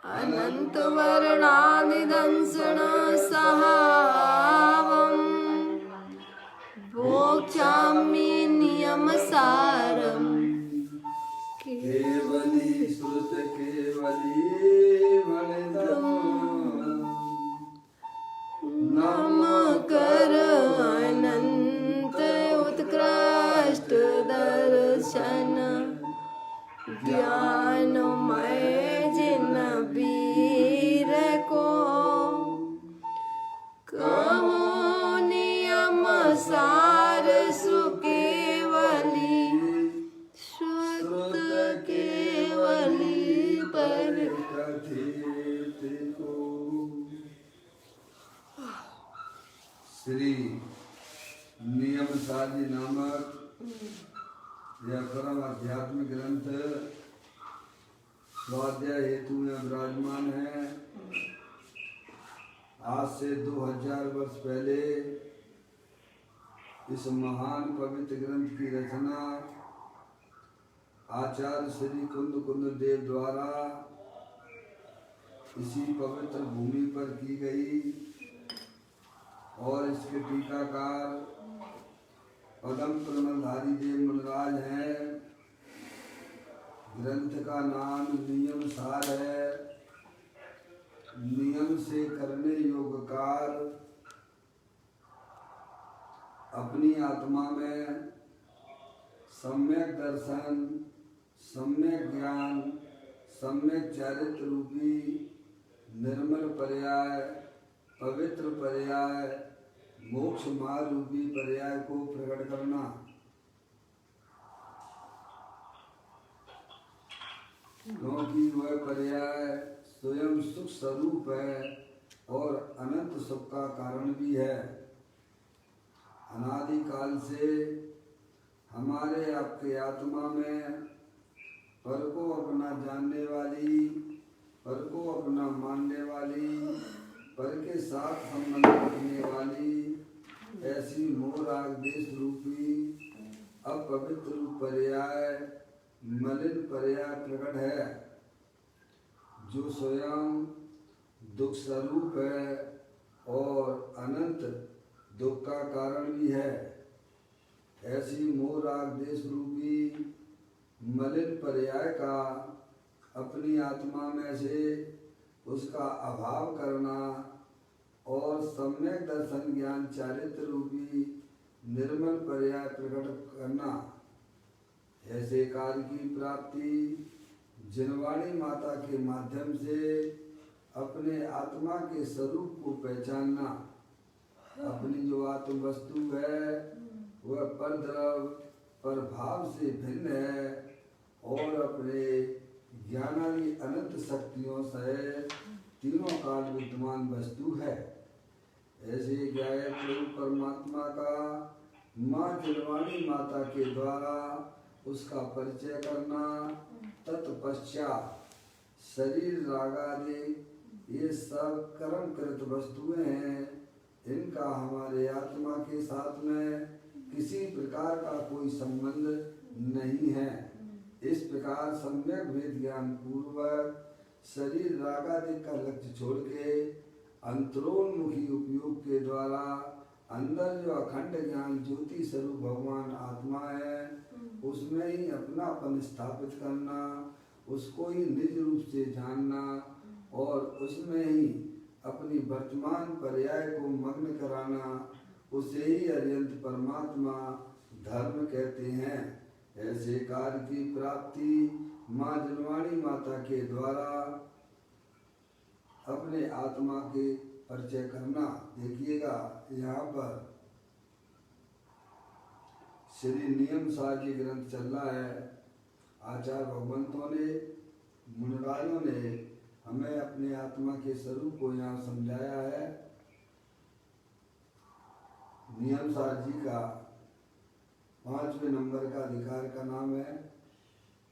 अनन्तवर्णादिदंसनसहावम् भोक्ष्यामि नियमसारम् केवली श्रुत केवली नम कर अनंत उत्कृष्ट दर्शन ज्ञानमय जिन वीर को कहो नियम सार सुकेवली श्रुत केवली पर श्री नियम सारी नामक यह परम आध्यात्मिक ग्रंथ स्वाध्याय हेतु में विराजमान है। आज से 2000 वर्ष पहले इस महान पवित्र ग्रंथ की रचना आचार्य श्री कुंद कुंद देव द्वारा इसी पवित्र भूमि पर की गई और इसके टीकाकार पदम कमलधारी देव मुनराज हैं। ग्रंथ का नाम नियम सार है। नियम से करने योग कार्य अपनी आत्मा में सम्यक दर्शन, सम्यक ज्ञान, सम्यक चरित्र रूपी निर्मल पर्याय, पवित्र पर्याय, मोक्ष मार्ग रूपी पर्याय को प्रकट करना। क्योंकि वह पर्याय स्वयं सुख स्वरूप है और अनंत सुख का कारण भी है। अनादि काल से हमारे आपके आत्मा में पर को अपना जानने वाली, पर को अपना मानने वाली, पर के साथ संबंध रखने वाली ऐसी मोहराग देश रूपी अपवित्र पर्याय, मलिन पर्याय प्रकट है, जो स्वयं दुख स्वरूप है और अनंत दुख का कारण भी है। ऐसी मोहराग देश रूपी मलिन पर्याय का अपनी आत्मा में से उसका अभाव करना और सम्यक दर्शन ज्ञान चारित्र रूपी निर्मल पर्याय प्रकट करना। ऐसे कार्य की प्राप्ति जिनवाणी माता के माध्यम से अपने आत्मा के स्वरूप को पहचानना। अपनी जो आत्म वस्तु है वह परद्रव पर भाव से भिन्न है और अपने ज्ञानादि अनंत शक्तियों से तीनों काल विद्यमान वस्तु है। ऐसे गायत्री परमात्मा का माँ जिनवाणी माता के द्वारा उसका परिचय करना। तत्पश्चात शरीर रागादि ये सब कर्मकृत वस्तुएं हैं, इनका हमारे आत्मा के साथ में किसी प्रकार का कोई संबंध नहीं है। इस प्रकार सम्यक वेद ज्ञान पूर्वक शरीर रागादि का लक्ष्य छोड़ के अंतरोन्मुखी उपयोग के द्वारा अंदर जो अखंड ज्ञान ज्योति स्वरूप भगवान आत्मा है उसमें ही अपनापन स्थापित करना, उसको ही निज रूप से जानना और उसमें ही अपनी वर्तमान पर्याय को मग्न कराना, उसे ही अरियंत परमात्मा धर्म कहते हैं। ऐसे कार्य की प्राप्ति माँ जिनवाणी माता के द्वारा अपने आत्मा के परिचय करना। देखिएगा यहाँ पर श्री नियम सार जी ग्रंथ चल रहा है। आचार्य भगवंतों ने, मुनिराजों ने हमें अपने आत्मा के स्वरूप को यहाँ समझाया है। नियम सार जी का 5वें नंबर का अधिकार का नाम है,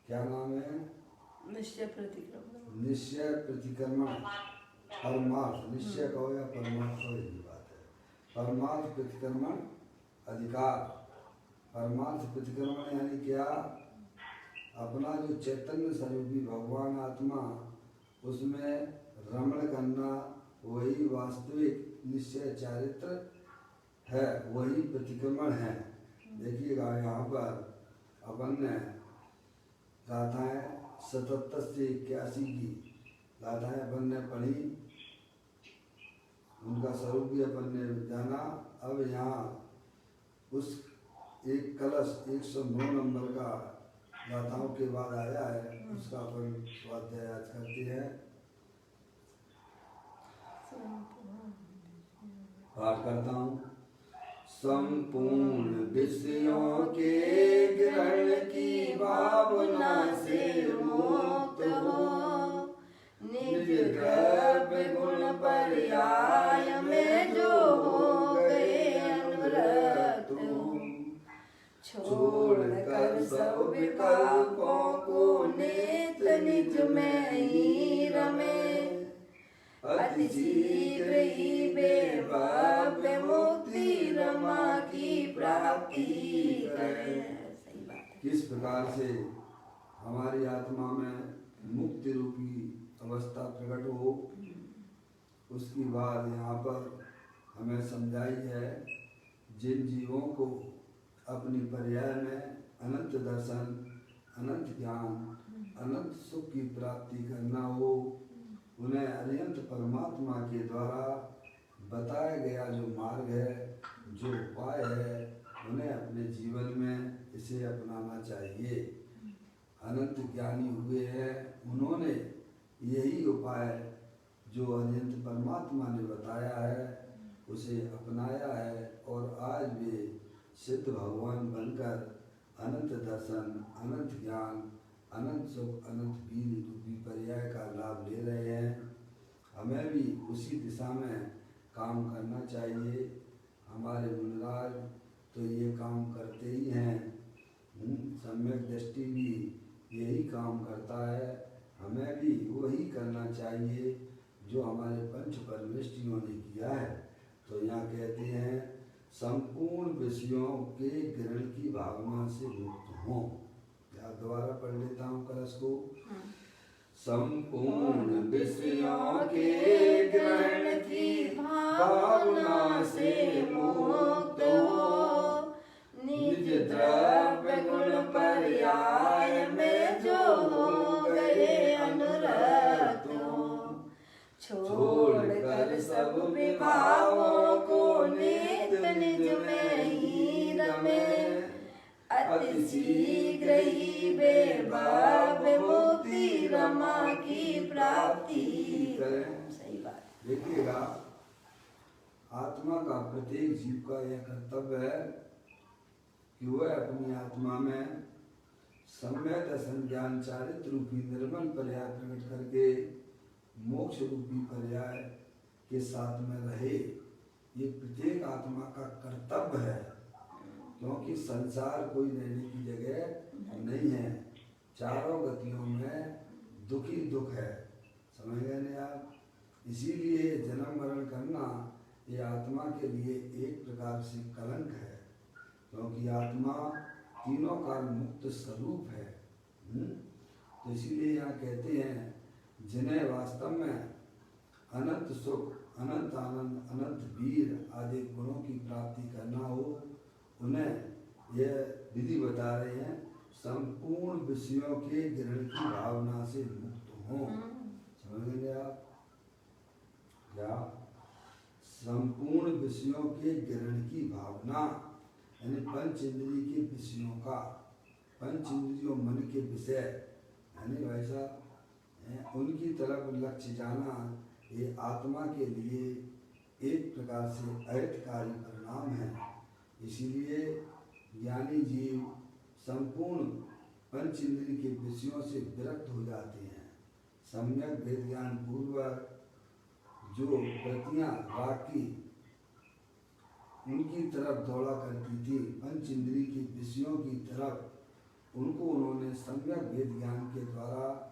क्या नाम है? निश्चय प्रतिक्रमण। निश्चय प्रतिक्रमण परमार्थ, निश्चय कहो या परमार्थ कहो, यही बात है। परमार्थ प्रतिक्रमण अधिकार। परमार्थ प्रतिक्रमण यानी क्या? अपना जो चैतन्य स्वरूपी भगवान आत्मा उसमें रमण करना वही वास्तविक निश्चय चारित्र है, वही प्रतिक्रमण है। देखिएगा यहाँ पर अपन ने गाथाएं 77 से 81 की गाथाएं अपन ने पढ़ी, उनका स्वरूप भी अपन ने जाना। अब यहाँ उस एक कलश 109 नंबर का गाथाओं के बाद आया है, उसका अपन स्वाध्याय आज करते हैं। पाठ करता हूँ। संपूर्ण विषयों के ग्रहण की भावना से मुक्त हो, निज द्रव्य गुण पर्याय में जो हो गए अनुरक्त हो, छोड़कर सब विकल्पों को नित निज में ही रमे, अति शीघ्र ही बेभव्य मुक्ति रमा की प्राप्ति करें। किस प्रकार से हमारी आत्मा में मुक्ति रूपी अवस्था प्रकट हो, उसकी बात यहाँ पर हमें समझाई है। जिन जीवों को अपनी पर्याय में अनंत दर्शन, अनंत ज्ञान, अनंत सुख की प्राप्ति करना हो, उन्हें अनंत परमात्मा के द्वारा बताया गया जो मार्ग है, जो उपाय है, उन्हें अपने जीवन में इसे अपनाना चाहिए। अनंत ज्ञानी हुए हैं, उन्होंने यही उपाय जो अनंत परमात्मा ने बताया है उसे अपनाया है, और आज वे सिद्ध भगवान बनकर अनंत दर्शन, अनंत ज्ञान, अनंत सुख, अनंत वीर रूपी पर्याय का लाभ ले रहे हैं। हमें भी उसी दिशा में काम करना चाहिए। हमारे मुनिराज तो ये काम करते ही हैं, सम्यक दृष्टि भी यही काम करता है। हमें भी वही करना चाहिए जो हमारे पंच परमेष्ठियों ने किया है। तो यहाँ कहते हैं संपूर्ण विषयों के ग्रहण की भावना से मुक्त हों। दोबारा पढ़ लेता हूँ कलश को। संपूर्ण विषयों के ग्रहण की भावना से मुक्त हो, निज द्रव्य गुण पर्याय में जो हो गए अनुरक्त हो, छोड़कर सब विभावों को नित निज में ही रमे, अति शीघ्र ही बेभव्य मुक्ति रमा की प्राप्ति करें। सही बात। देखिएगा, आत्मा का प्रत्येक जीव का यह कर्तव्य है कि वह अपनी आत्मा में सम्यक दर्शन ज्ञान चारित्र रूपी निर्मल पर्याय प्रकट करके मोक्ष रूपी पर्याय के साथ में रहे। ये प्रत्येक आत्मा का कर्तव्य है, क्योंकि संसार कोई रहने की जगह नहीं है। चारों गतियों में दुख ही दुख है, समझ गए ना आप। इसीलिए जन्म मरण करना ये आत्मा के लिए एक प्रकार से कलंक है, क्योंकि आत्मा तीनों काल मुक्त स्वरूप है। तो इसीलिए यहाँ कहते हैं जिन्हें वास्तव में अनंत सुख, अनंत आनंद, अनंत वीर आदि गुणों की प्राप्ति करना हो, उन्हें यह विधि बता रहे हैं संपूर्ण विषयों के ग्रहण की भावना से मुक्त हों। समझेंगे आप क्या? संपूर्ण विषयों के ग्रहण की भावना यानी पंच इंद्रिय के विषयों का, पंच इंद्रियों मन के विषय यानी वैसा उनकी तरफ लक्ष्य जाना, ये आत्मा के लिए एक प्रकार से अहितकारी परिणाम है। इसीलिए ज्ञानी जीव संपूर्ण पंच इंद्रिय के विषयों से विरक्त हो जाते हैं। सम्यक वेद ज्ञान पूर्वक जो वृत्तियाँ राग की उनकी तरफ दौड़ा करती थी, पंच इंद्रिय के विषयों की तरफ, उनको उन्होंने सम्यक वेद ज्ञान के द्वारा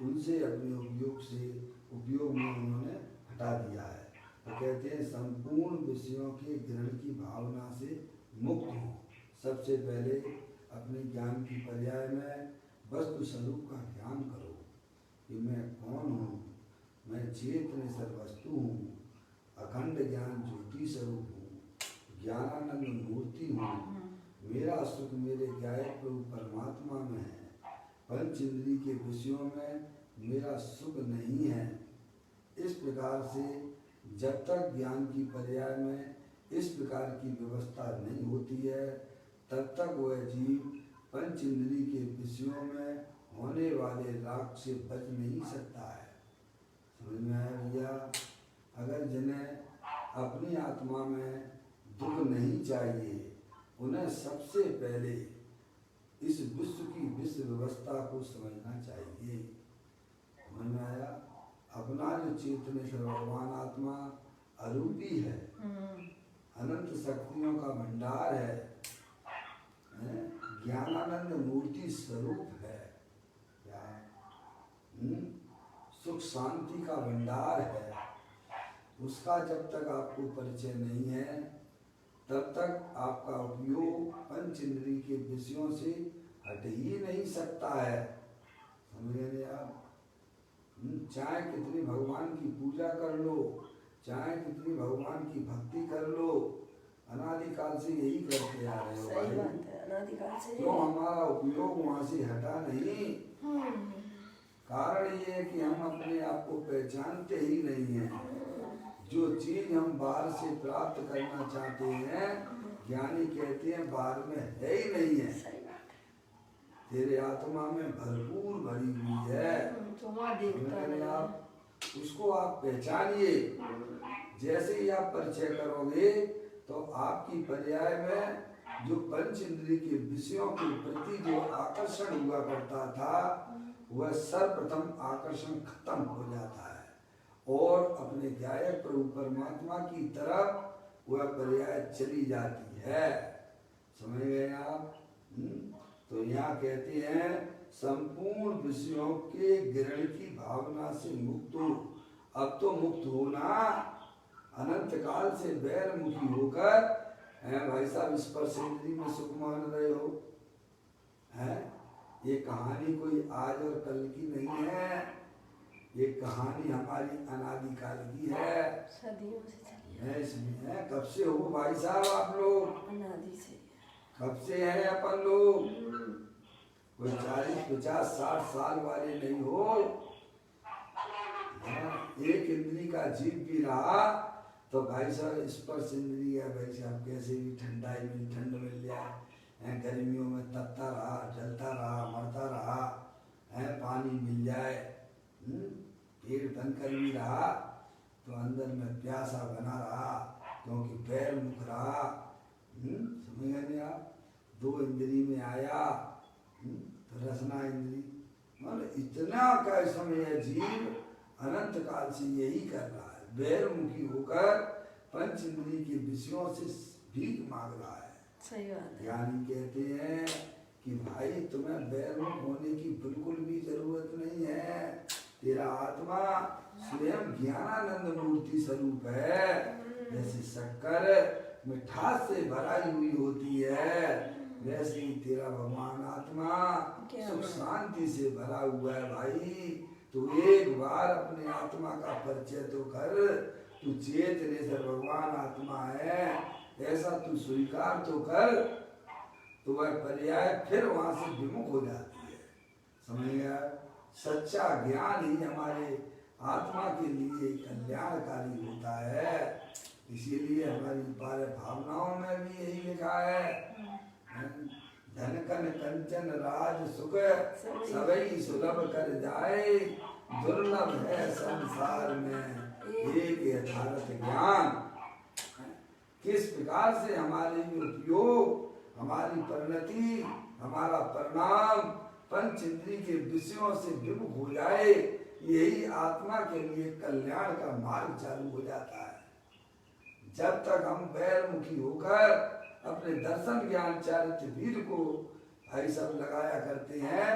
उनसे अपने उपयोग में उन्होंने हटा दिया है। तो कहते हैं संपूर्ण विषयों के ग्रहण की भावना से मुक्त हो। सबसे पहले अपने ज्ञान की पर्याय में वस्तु स्वरूप का ध्यान करो। कि मैं कौन हूँ। मैं चेतनेश्वर वस्तु हूँ, अखंड ज्ञान ज्योति स्वरूप हूँ, ज्ञानानंद मूर्ति हूँ। मेरा सुख मेरे ज्ञायक प्रभु परमात्मा में है। पंच इंद्रिय के विषयों में मेरा सुख नहीं है। इस प्रकार से जब तक ज्ञान की पर्याय में इस प्रकार की व्यवस्था नहीं होती है, तब तक वह जीव पंच इंद्रिय के विषयों में होने वाले राग से बच नहीं सकता है। समझ में आया भैया? अगर जिन्हें अपनी आत्मा में दुख नहीं चाहिए, उन्हें सबसे पहले इस विश्व की विश्व व्यवस्था को समझना चाहिए। समझ में आया? अपना जो चेतनेश्वर भगवान आत्मा अरूपी है, अनंत शक्तियों का भंडार है, ज्ञानानंद मूर्ति स्वरूप है, क्या सुख शांति का भंडार है। उसका जब तक आपको परिचय नहीं है, तब तक आपका उपयोग पंच इंद्रिय के विषयों से हट ही नहीं सकता है। समझ रहे आप? चाहे कितनी भगवान की पूजा कर लो, चाहे कितनी भगवान की भक्ति कर लो, अनादिकाल से यही करते आ रहे हो। सही बात है, अनादिकाल से। तो हमारा उपयोग वहाँ से हटा नहीं। कारण ये है कि हम अपने आप को पहचानते ही नहीं हैं। जो चीज हम बाहर से प्राप्त करना चाहते हैं, ज्ञानी कहते हैं बाहर में है ही नहीं है, तेरे आत्मा में भरपूर भरी हुई है। आप उसको आप पहचानिए। जैसे ही आप परिचय करोगे तो आपकी पर्याय में जो पंच इंद्रिय के विषयों के प्रति जो आकर्षण हुआ करता था, वह सर्वप्रथम आकर्षण खत्म हो जाता है और अपने ज्ञायक प्रभु परमात्मा की तरफ वह पर्याय चली जाती है। समझ गए आप? तो यहाँ कहते हैं संपूर्ण विषयों के ग्रहण की भावना से मुक्त हो। अब तो मुक्त होना, अनंत काल से बैरमुखी होकर भाई साहब स्पर्श इंद्रिय में सुख मान रहे हो। है ये कहानी कोई आज और कल की नहीं है, ये कहानी हमारी अनादिकाल की है, सदियों से चली है। इसमें है कब से हो भाई साहब आप लोग? अनादि से। कब से हैं अपन लोग? कोई 40, 50, 60 साल वाले नहीं हो। एक इंद्री का जीव भी रहा तो भाई साहब स्पर्श इंद्रिय है, भाई साहब कैसे भी ठंडाई में ठंड मिल जाए, गर्मियों में तपता रहा, जलता रहा, मरता रहा, है पानी मिल जाए, पेट बनकर भी रहा तो अंदर में प्यासा बना रहा क्योंकि पैर मुख रहा। समझ गए आप? दो इंद्री में आया तो रसना इंद्री, मतलब इतना का समय जीव अनंत काल से यही कर रहा है, बैरमुखी होकर पंच इंद्रिय के विषयों से भीख मांग रहा है। सही बात है। ज्ञानी कहते हैं कि भाई तुम्हें बैरमुख होने की बिल्कुल भी जरूरत नहीं है। तेरा आत्मा स्वयं ज्ञानानंद मूर्ति स्वरूप है। जैसे शक्कर मिठास से भराई हुई होती है, वैसे ही तेरा भगवान आत्मा सुख शांति से भरा हुआ है। भाई तू एक बार अपने आत्मा का परिचय तो कर, तू चेतनेश्वर भगवान आत्मा है, ऐसा तू स्वीकार तो कर, तो वह पर्याय फिर वहां से विमुख हो जाती है। समझ गया? सच्चा ज्ञान ही हमारे आत्मा के लिए कल्याणकारी होता है। इसीलिए हमारी बारे भावनाओं में भी यही लिखा है, धन कन कंचन राज सुख सबई सुलभ कर जाए, दुर्लभ है संसार में एक यथार्थ ज्ञान। किस प्रकार से हमारे उपयोग, हमारी परिणति, हमारा परिणाम पंच इंद्रिय के विषयों से विमुख हो जाए, यही आत्मा के लिए कल्याण का मार्ग चालू हो जाता है। जब तक हम बैरमुखी होकर अपने दर्शन ज्ञान चारित्र वीर को भाई सब लगाया करते हैं,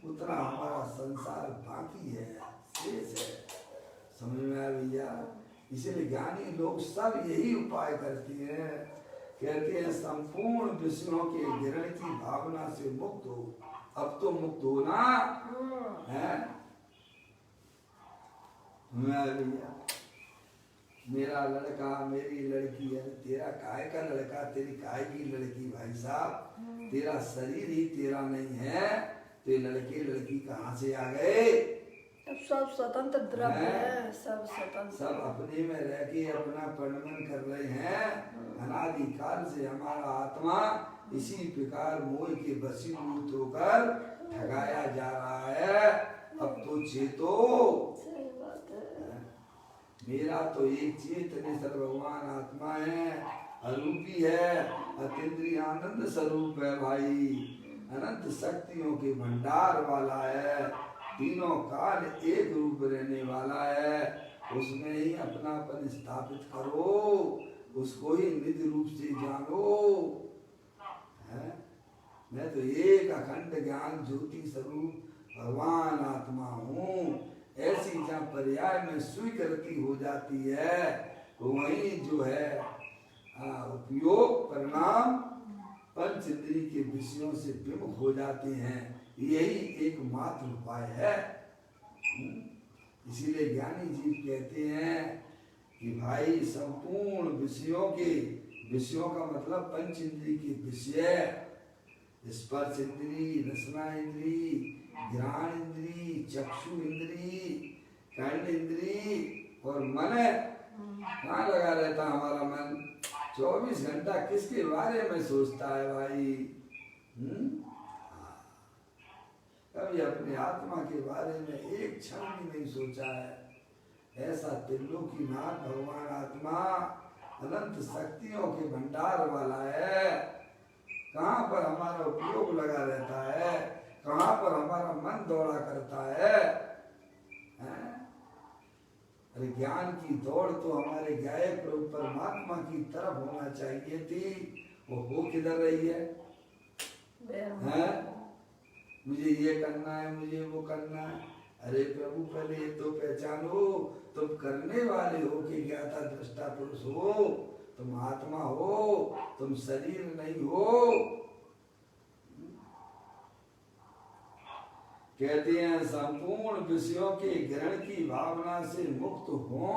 उतना हमारा संसार बाकी है, शेष है। समझ में आया भैया? इसीलिए ज्ञानी लोग सब यही उपाय करते हैं, कहते हैं संपूर्ण विषयों के गिरण की भावना से मुक्त हो। अब तो मुक्त होना है, मैं भैया मेरा लड़का मेरी लड़की है, तेरा काय का लड़का तेरी काय की लड़की, भाई साहब तेरा शरीर ही तेरा नहीं है तो ये लड़के लड़की कहाँ से आ गए? अब सब स्वतंत्र द्रव्य है, सब स्वतंत्र, सब अपने में रह के अपना परिणमन कर रहे हैं। अनादिकाल से हमारा आत्मा इसी प्रकार मोह के वशीभूत होकर ठगाया जा रहा है। अब तो चेतो, सही बात है। मेरा तो एक चेतनेश्वर भगवान आत्मा है, अरूपी है, अतीन्द्रिय आनंद स्वरूप है भाई, अनंत शक्तियों के भंडार वाला है, तीनों काल एक रूप रहने वाला है। उसमें ही अपनापन स्थापित करो, उसको ही निज रूप से जानो है। मैं तो एक अखंड ज्ञान ज्योति स्वरूप भगवान आत्मा हूँ। ऐसी जहाँ पर्याय में स्वीकृति हो जाती है वहीं जो है उपयोग परिणाम पंच इंद्रिय के विषयों से विमुख हो जाते हैं। यही एकमात्र उपाय है। इसीलिए ज्ञानी जी कहते हैं कि भाई संपूर्ण विषयों का मतलब पंच इंद्रिय के विषय, स्पर्श इंद्रिय, रसना इंद्रिय, घ्राण इंद्रिय, चक्षु इंद्रिय, कर्ण इंद्रिय और मन। कहाँ लगा रहता हमारा मन? 24 घंटा किसके बारे में सोचता है भाई? कभी अपने आत्मा के बारे में एक क्षण भी नहीं सोचा है। ऐसा त्रिलोकीनाथ भगवान आत्मा अनंत शक्तियों के भंडार वाला है। कहाँ पर हमारा उपयोग लगा रहता है, कहाँ पर हमारा मन दौड़ा करता है? अरे ज्ञान की दौड़ तो हमारे गायक प्रभु परमात्मा की तरफ होना चाहिए थी, वो हो किधर रही है? मुझे ये करना है, मुझे वो करना है। अरे प्रभु पहले ये तो पहचानो, तुम करने वाले हो कि ज्ञाता दृष्टा पुरुष हो, तुम आत्मा हो, तुम शरीर नहीं हो। कहते हैं संपूर्ण विषयों के ग्रहण की भावना से मुक्त हो,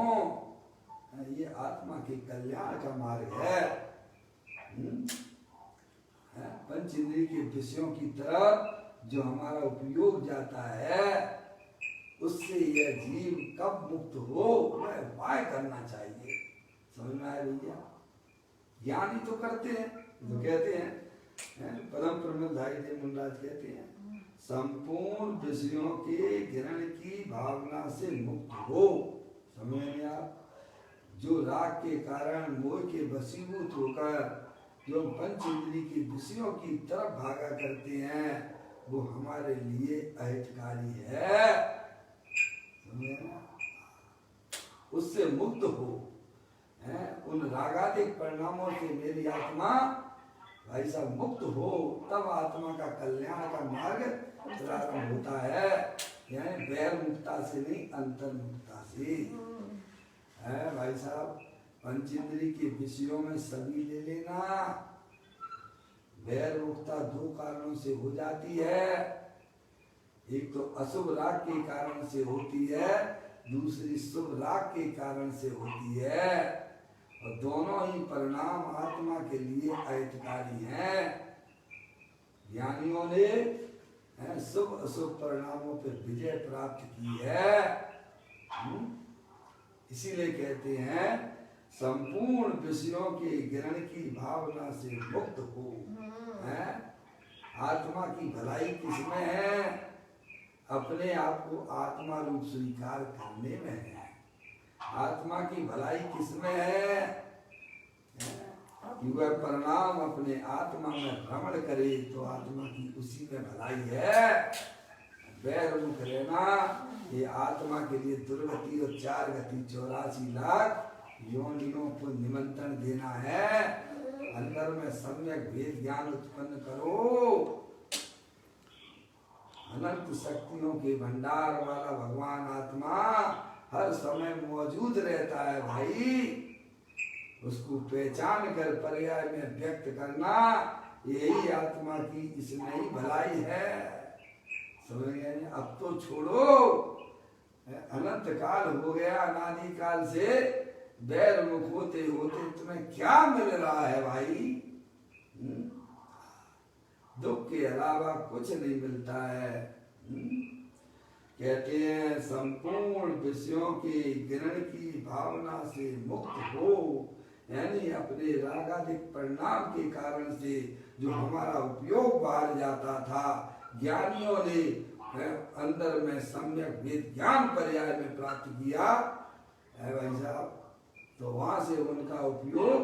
ये आत्मा के कल्याण का मार्ग है। पंच इंद्रिय के विषयों की तरफ जो हमारा उपयोग जाता है उससे यह जीव कब मुक्त हो वह उपाय करना चाहिए। समझ में आया भैया? ज्ञानी तो करते हैं, तो कहते हैं परम प्रमोदधारी देव मुंडराज कहते हैं संपूर्ण विषयों के ग्रहण की भावना से मुक्त हो। समझ में आप? जो राग के कारण मोह के वशीभूत होकर जो पंच इंद्रिय के विषयों की तरफ भागा करते हैं वो हमारे लिए अहितकारी है। उससे मुक्त हो, उन रागादिक परिणामों से मेरी आत्मा भाई साहब मुक्त हो, तब आत्मा का कल्याण का मार्ग प्रारंभ होता है। यानी बैर मुक्ता से नहीं, अंतर मुक्ता से है भाई साहब। पंच इंद्रिय के विषयों में सभी ले लेना। बैर मुक्ता दो कारणों से हो जाती है, एक तो अशुभ राग के कारण से होती है, दूसरी शुभ राग के कारण से होती है, और दोनों ही परिणाम आत्मा के लिए अहितकारी हैं। ज्ञानियों ने शुभ अशुभ परिणामों पर विजय प्राप्त की है। इसीलिए कहते हैं संपूर्ण विषयों के ग्रहण की भावना से मुक्त हो। आत्मा की भलाई किसमें है? अपने आप को आत्मा रूप स्वीकार करने में है। आत्मा की भलाई किसमें है? कि वह परिणाम अपने आत्मा में भ्रमण करे तो आत्मा की उसी में भलाई है। बैर मुख रहना ये आत्मा के लिए दुर्गति और 4 गति 84 लाख योनियों को निमंत्रण देना है। अंदर में सम्यक भेद ज्ञान उत्पन्न करो। अनंत शक्तियों के भंडार वाला भगवान आत्मा हर समय मौजूद रहता है भाई। उसको पहचान कर पर्याय में व्यक्त करना यही आत्मा की इसमें ही भलाई है। समझ गए? अब तो छोड़ो, अनंत काल हो गया, अनादि काल से बैर मुख होते होते तुम्हें क्या मिल रहा है भाई? दुख के अलावा कुछ नहीं मिलता है। कहते हैं संपूर्ण विषयों के गिरण की भावना से मुक्त हो, यानी अपने रागादिक परिणाम के कारण से जो हमारा उपयोग बाहर जाता था, ज्ञानियों ने अंदर में सम्यक वेद ज्ञान पर्याय में प्राप्त किया है भाई साहब, तो वहां से उनका उपयोग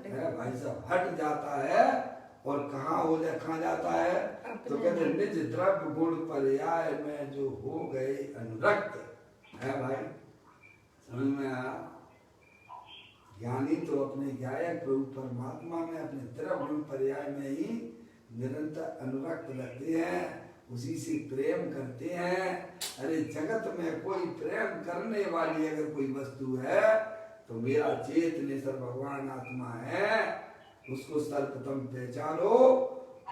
है भाई साहब हट जाता है। और कहाँ जाता है? तो कहते निज द्रव्य गुण पर्याय में जो हो गए अनुरक्त है भाई। समझ में आया? ज्ञानी तो अपने गायक प्रभु परमात्मा में अपने द्रव्य गुण पर्याय में ही निरंतर अनुरक्त रहते हैं, उसी से प्रेम करते हैं। अरे जगत में कोई प्रेम करने वाली अगर कोई वस्तु है तो मेरा चेतनेश्वर भगवान आत्मा है, उसको सर्वप्रथम पहचानो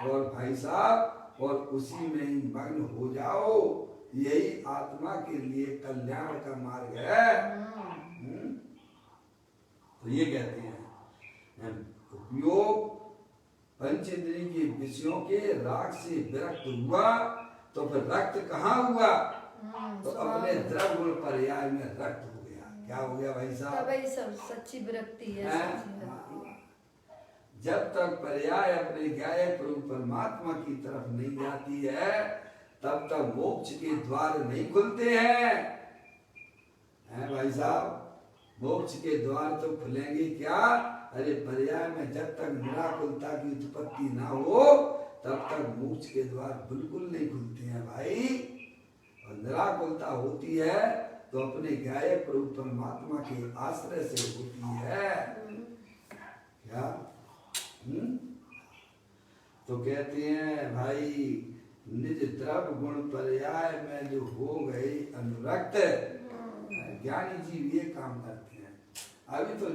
और भाई साहब और उसी में ही मग्न हो जाओ। यही आत्मा के लिए कल्याण का मार्ग है। तो ये कहते हैं उपयोग पंचेंद्रिय के विषयों के राग से विरक्त हुआ तो फिर रक्त कहाँ हुआ? तो अपने द्रव्य गुण पर्याय में रक्त हो गया। क्या हो गया भाई साहब? भाई सब सच्ची विरक्ति है। जब तक पर्याय अपने गायक प्रभु परमात्मा की तरफ नहीं जाती है तब तक मोक्ष के द्वार नहीं खुलते हैं भाई साहब। मोक्ष के द्वार तो खुलेंगे क्या? अरे पर्याय में जब तक निराकुलता की उत्पत्ति ना हो तब तक मोक्ष के द्वार बिल्कुल नहीं खुलते हैं भाई। और निराकुलता होती है तो अपने गायक प्रभु परमात्मा के आश्रय से होती है। क्या? तो कहते हैं भाई निज द्रव्य गुण पर्याय में जो हो गए अनुरक्त, ज्ञानी जीव ये काम करते हैं। अभी तो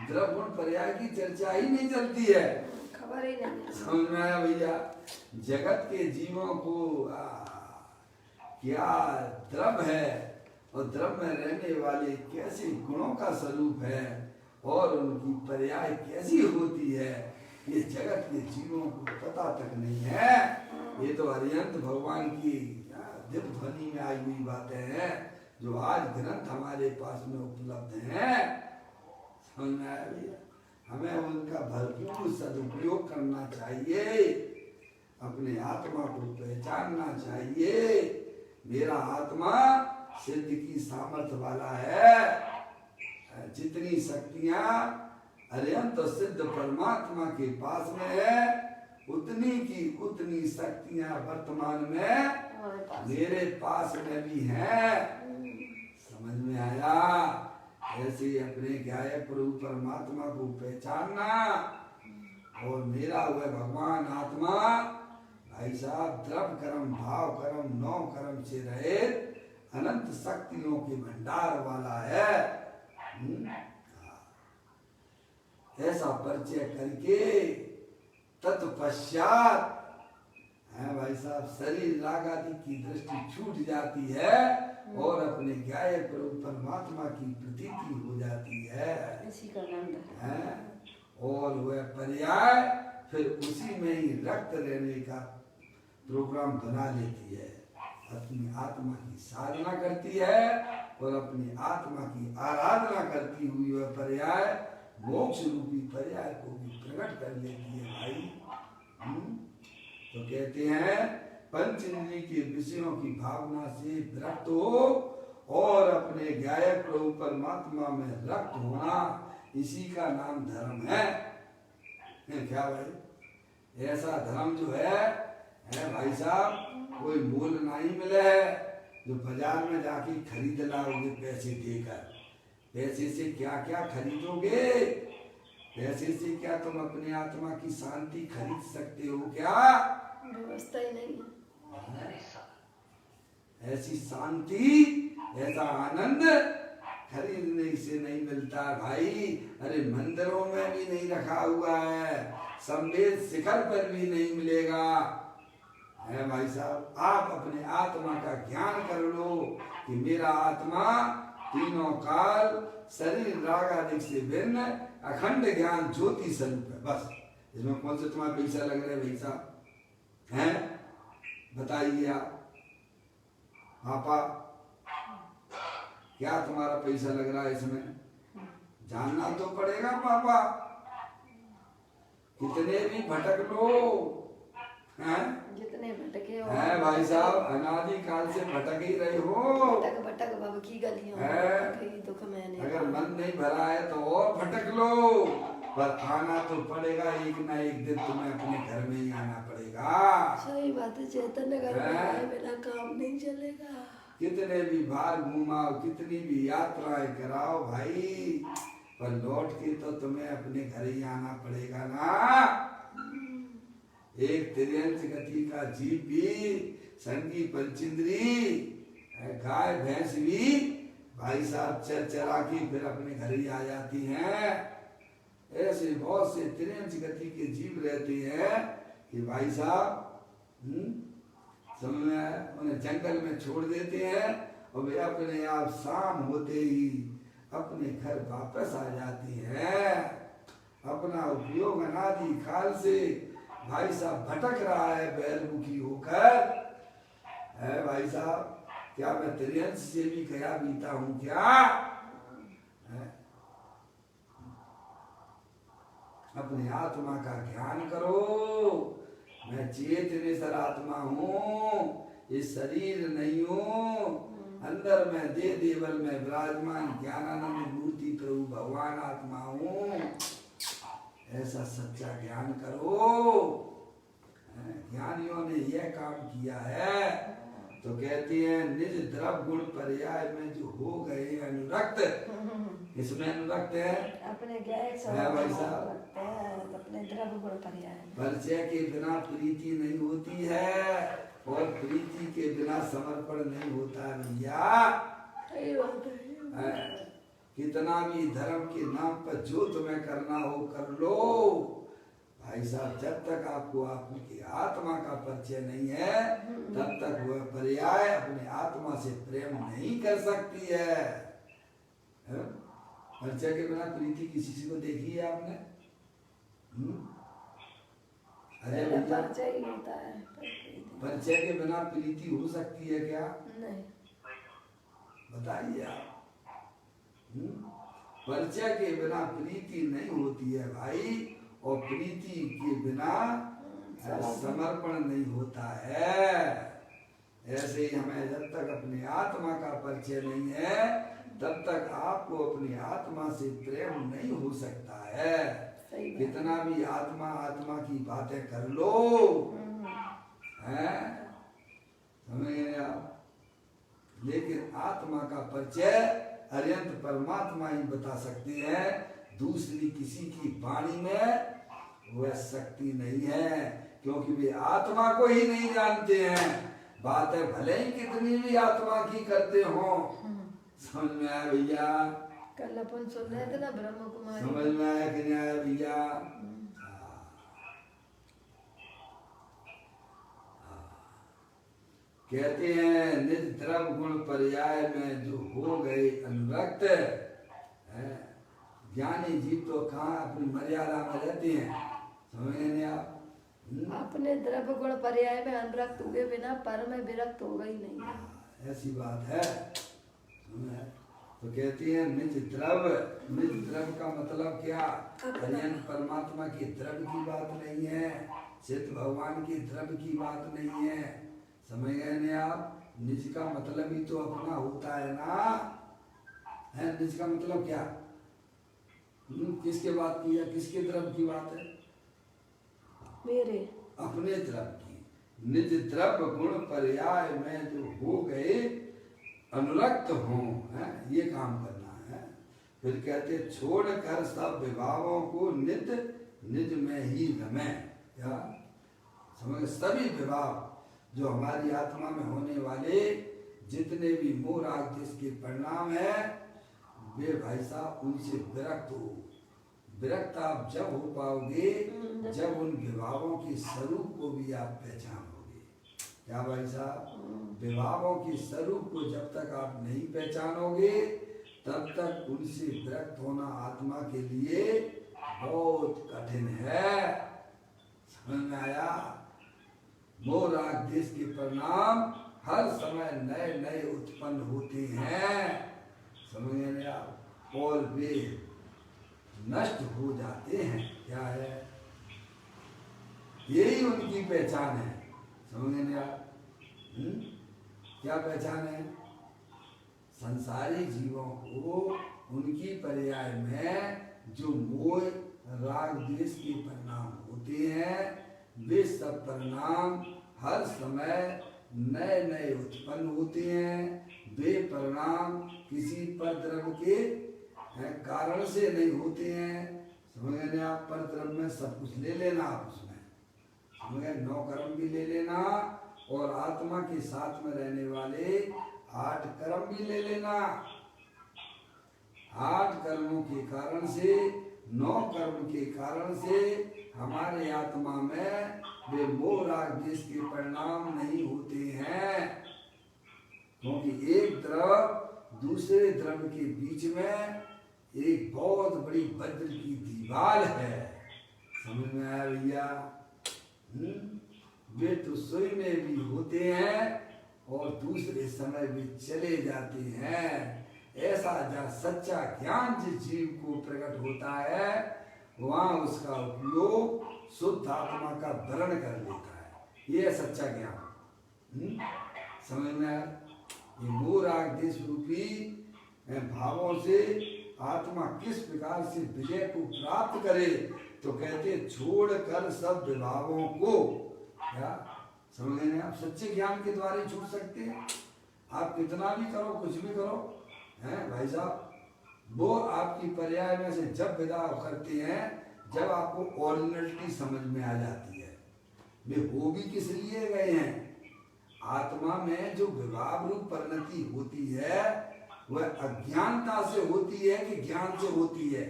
द्रव्य गुण पर्याय की चर्चा ही नहीं चलती है, खबर ही नहीं। समझ में आया भैया? जगत के जीवों को क्या द्रव्य है और द्रव्य में रहने वाले कैसे गुणों का स्वरूप है और उनकी पर्याय कैसी होती है, ये जगत के जीवों को पता तक नहीं है। ये तो अरिहंत भगवान की दिव्य ध्वनि में आई हुई बातें हैं जो आज ग्रंथ हमारे पास में उपलब्ध हैं। समझ में आया भैया? हमें उनका भरपूर सदुपयोग करना चाहिए, अपने आत्मा को पहचानना चाहिए। मेरा आत्मा सिद्ध की सामर्थ्य वाला है। जितनी शक्तियां अरिहंत सिद्ध परमात्मा के पास में है उतनी की उतनी शक्तियां वर्तमान में मेरे पास में भी हैं। समझ में आया? ऐसे अपने गायक प्रभु परमात्मा को पहचानना और मेरा हुआ भगवान आत्मा भाई साहब द्रव्य कर्म भाव कर्म नौ कर्म से रहे अनंत शक्तियों के भंडार वाला है। ऐसा परिचय करके तत्पश्चात है भाई साहब शरीर राग आदि की दृष्टि छूट जाती है और अपने गायक प्रभु परमात्मा की प्रतीति हो जाती है। इसी का आनंद है और वह पर्याय फिर उसी में ही रक्त रहने का प्रोग्राम बना लेती है। अपनी आत्मा की साधना करती है और अपनी आत्मा की आराधना करती हुई वह पर्याय मोक्ष रूपी पर्याय को भी प्रकट कर लेती है भाई। तो कहते हैं पंचेंद्रिय के विषयों की भावना से विरक्त हो और अपने गायक प्रभु परमात्मा में रक्त होना, इसी का नाम धर्म है। क्या भाई? ऐसा धर्म जो है भाई साहब कोई मूल नहीं मिले है जो बाजार में जाके खरीद लाओगे पैसे देकर। पैसे से क्या क्या खरीदोगे? पैसे से क्या तुम अपने आत्मा की शांति खरीद सकते हो क्या? व्यवस्था ही नहीं है। ऐसी शांति ऐसा आनंद खरीदने से नहीं मिलता भाई। अरे मंदिरों में भी नहीं रखा हुआ है, संवेद शिखर पर भी नहीं मिलेगा। है भाई साहब, आप अपने आत्मा का ज्ञान कर लो कि मेरा आत्मा तीनों काल शरीर राग आदि से भिन्न अखंड ज्ञान ज्योति स्वरूप है। बस इसमें कौन से तुम्हारा पैसा लग रहा है भाई साहब? हैं बताइए आप पापा, क्या तुम्हारा पैसा लग रहा है इसमें? जानना तो पड़ेगा पापा। कितने भी भटक लो, हैं जितने भटके हो है भाई साहब, अनादि काल से भटक ही रहे हो। भटक भटक भव की गलियों में है। कहीं दुख मैंने अगर मन नहीं भरा है तो और भटक लो, पर आना तो पड़ेगा, एक ना एक दिन तुम्हें अपने घर में ही आना पड़ेगा। सही बात है, चैतन्य घर में आए बिना काम नहीं चलेगा। कितने भी बार घुमाओ, कितनी भी यात्राएं कराओ भाई, पर लौट के तो तुम्हें अपने घर ही आना पड़ेगा ना। एक त्रियंश गति का जीव भी, संगी पंचिंद्री, गाय भैंस भी भाई साहब चर चरा के फिर अपने घर ही आ जाती हैं। ऐसे बहुत से त्रियंश गति के जीव रहते हैं कि भाई साहब समझ में उन्हें जंगल में छोड़ देते हैं और वे अपने आप शाम होते ही अपने घर वापस आ जाती हैं। अपना उपयोग अनादि काल से भाई साहब भटक रहा है बैलमुखी होकर। है भाई साहब, क्या मैं त्रियंश से भी गया बीता हूं क्या? है? अपनी आत्मा का ज्ञान करो। मैं चेतनेश्वर आत्मा हूँ, ये शरीर नहीं हूँ। अंदर में दे देवल में विराजमान ज्ञानानंद मूर्ति प्रभु भगवान आत्मा हूँ। ऐसा सच्चा ज्ञान करो। ज्ञानियों ने यह काम किया है तो कहते हैं निज द्रव्य गुण पर्याय में जो हो गए अनुरक्त। इसमें अनुरक्त है अपने ज्ञान भाई साहब, अपने द्रव्य गुण पर्याय। परिचय के बिना प्रीति नहीं होती है और प्रीति के बिना समर्पण नहीं होता है भैया। कितना भी धर्म के नाम पर जो तुम्हें करना हो कर लो भाई साहब, जब तक आपको आपकी आत्मा का परिचय नहीं है तब तक वह पर्याय अपने आत्मा से प्रेम नहीं कर सकती है। परिचय के बिना प्रीति किसी से को देखी है आपने? अरे भैया, परिचय ही होता है। परिचय के बिना प्रीति हो सकती है क्या? नहीं। बताइए आप। परिचय के बिना प्रीति नहीं होती है भाई, और प्रीति के बिना समर्पण नहीं होता है। ऐसे ही हमें जब तक अपनी आत्मा का परिचय नहीं है तब तक आपको अपनी आत्मा से प्रेम नहीं हो सकता है। कितना भी आत्मा आत्मा की बातें कर लो, हैं समझ आप, लेकिन आत्मा का परिचय अरियंत परमात्मा ही बता सकते हैं। दूसरी किसी की वाणी में वह शक्ति नहीं है, क्योंकि वे आत्मा को ही नहीं जानते हैं। बातें भले ही कितनी भी आत्मा की करते हो। समझ में आया भैया? कल अपन सुन रहे थे ना ब्रह्म कुमारी। समझ में आया कि नहीं आया भैया? कहते हैं निज द्रव्य गुण पर्याय में जो हो गए अनुरक्त। ज्ञानी जीव तो कहाँ अपनी मर्यादा में रहते हैं, समझ नहीं आप? अपने द्रव्य गुण पर्याय में अनुरक्त हुए बिना पर में विरक्त होगा ही नहीं। ऐसी बात है। तो कहती है निज द्रव्य। निज द्रव्य का मतलब क्या? अरियंत परमात्मा की द्रव्य की बात नहीं है, चित्त भगवान की द्रव्य की बात नहीं है। समझ गए नहीं आप? निज का मतलब ही तो अपना होता है ना। है निज का मतलब क्या? किसके बात की है? किसके द्रव्य की बात है? मेरे अपने द्रव्य की। निज द्रव्य गुण पर्याय में जो हो गए अनुरक्त हो, ये काम करना है। फिर कहते छोड़ कर सब विभावों को नित निज में ही रमे। या समझ, सभी विभाव जो हमारी आत्मा में होने वाले जितने भी मोह राग जिसके परिणाम है, वे भाई साहब उनसे विरक्त हो। विरक्त आप जब हो पाओगे जब उन विभावों के स्वरूप को भी आप पहचानोगे। क्या भाई साहब, विभावों के स्वरूप को जब तक आप नहीं पहचानोगे तब तक उनसे विरक्त होना आत्मा के लिए बहुत कठिन है। समझ में आया? मोह राग देश के परिणाम हर समय नए नए उत्पन्न होते हैं, समझ में आया, और वे नष्ट हो जाते हैं। क्या है? यही उनकी पहचान है। समझ में आया? क्या पहचान है? संसारी जीवों को उनकी पर्याय में जो मोह राग द्वेष के परिणाम होते हैं, वे सब परिणाम हर समय नए नए उत्पन्न होते हैं। वे परिणाम किसी परद्रव्य के कारण से नहीं होते हैं। समझ गए? आप परद्रव्य में सब कुछ ले लेना, आप उसमें समझ गए, 9 कर्म भी ले लेना और आत्मा के साथ में रहने वाले 8 कर्म भी ले लेना। 8 कर्मों के कारण से, 9 कर्म के कारण से हमारे आत्मा में वे मोह राग द्वेष के परिणाम नहीं होते हैं, क्योंकि एक द्रव्य दूसरे द्रव्य के बीच में एक बहुत बड़ी वज्र की दीवार है। समझ में आया भैया? वे तो स्वयं में भी होते हैं और दूसरे समय भी चले जाते हैं। ऐसा जहाँ सच्चा ज्ञान जिस जीव को प्रकट होता है, वहाँ उसका उपयोग शुद्ध आत्मा का वर्ण कर लेता है। ये है सच्चा ज्ञान। समझ में आया? ये मोह राग द्वेष रूपी भावों से आत्मा किस प्रकार से विजय को प्राप्त करे, तो कहते छोड़ कर सब विभावों को। क्या समझ गए? आप सच्चे ज्ञान के द्वारा ही छूट सकते हैं। आप कितना भी करो, कुछ भी करो, हैं भाई साहब, वो आपकी पर्याय में से जब विदा करते हैं, जब आपको ऑर्डिनरिटी समझ में आ जाती है। वे हो भी किस लिए गए हैं? आत्मा में जो विभाव रूप परिणति होती है वह अज्ञानता से होती है कि ज्ञान से होती है?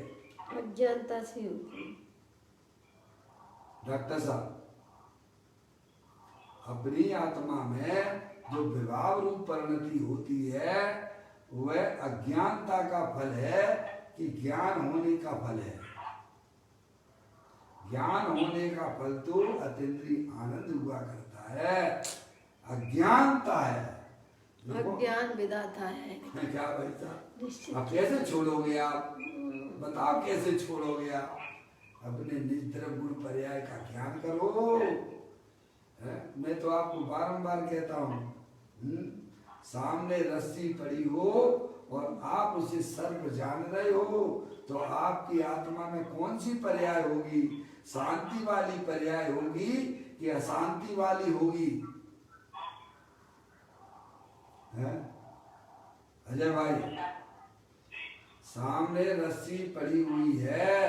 अज्ञानता से होती है। डॉक्टर साहब, अपनी आत्मा में जो विभाव रूप परिणति होती है वह अज्ञानता का फल है कि ज्ञान होने का फल है? ज्ञान होने का फल तो अतीन्द्रिय आनंद हुआ करता है, अज्ञानता है। अज्ञान विधाता है। क्या भाई साहब, आप कैसे छोड़ोगे? आप बताओ कैसे छोड़ोगे? आप अपने निज द्रव्य गुण पर्याय का ज्ञान करो। मैं तो आपको बारंबार कहता हूँ, सामने रस्सी पड़ी हो और आप उसे सर्प जान रहे हो, तो आपकी आत्मा में कौन सी पर्याय होगी? शांति वाली पर्याय होगी कि अशांति वाली होगी? अजय भाई, सामने रस्सी पड़ी हुई है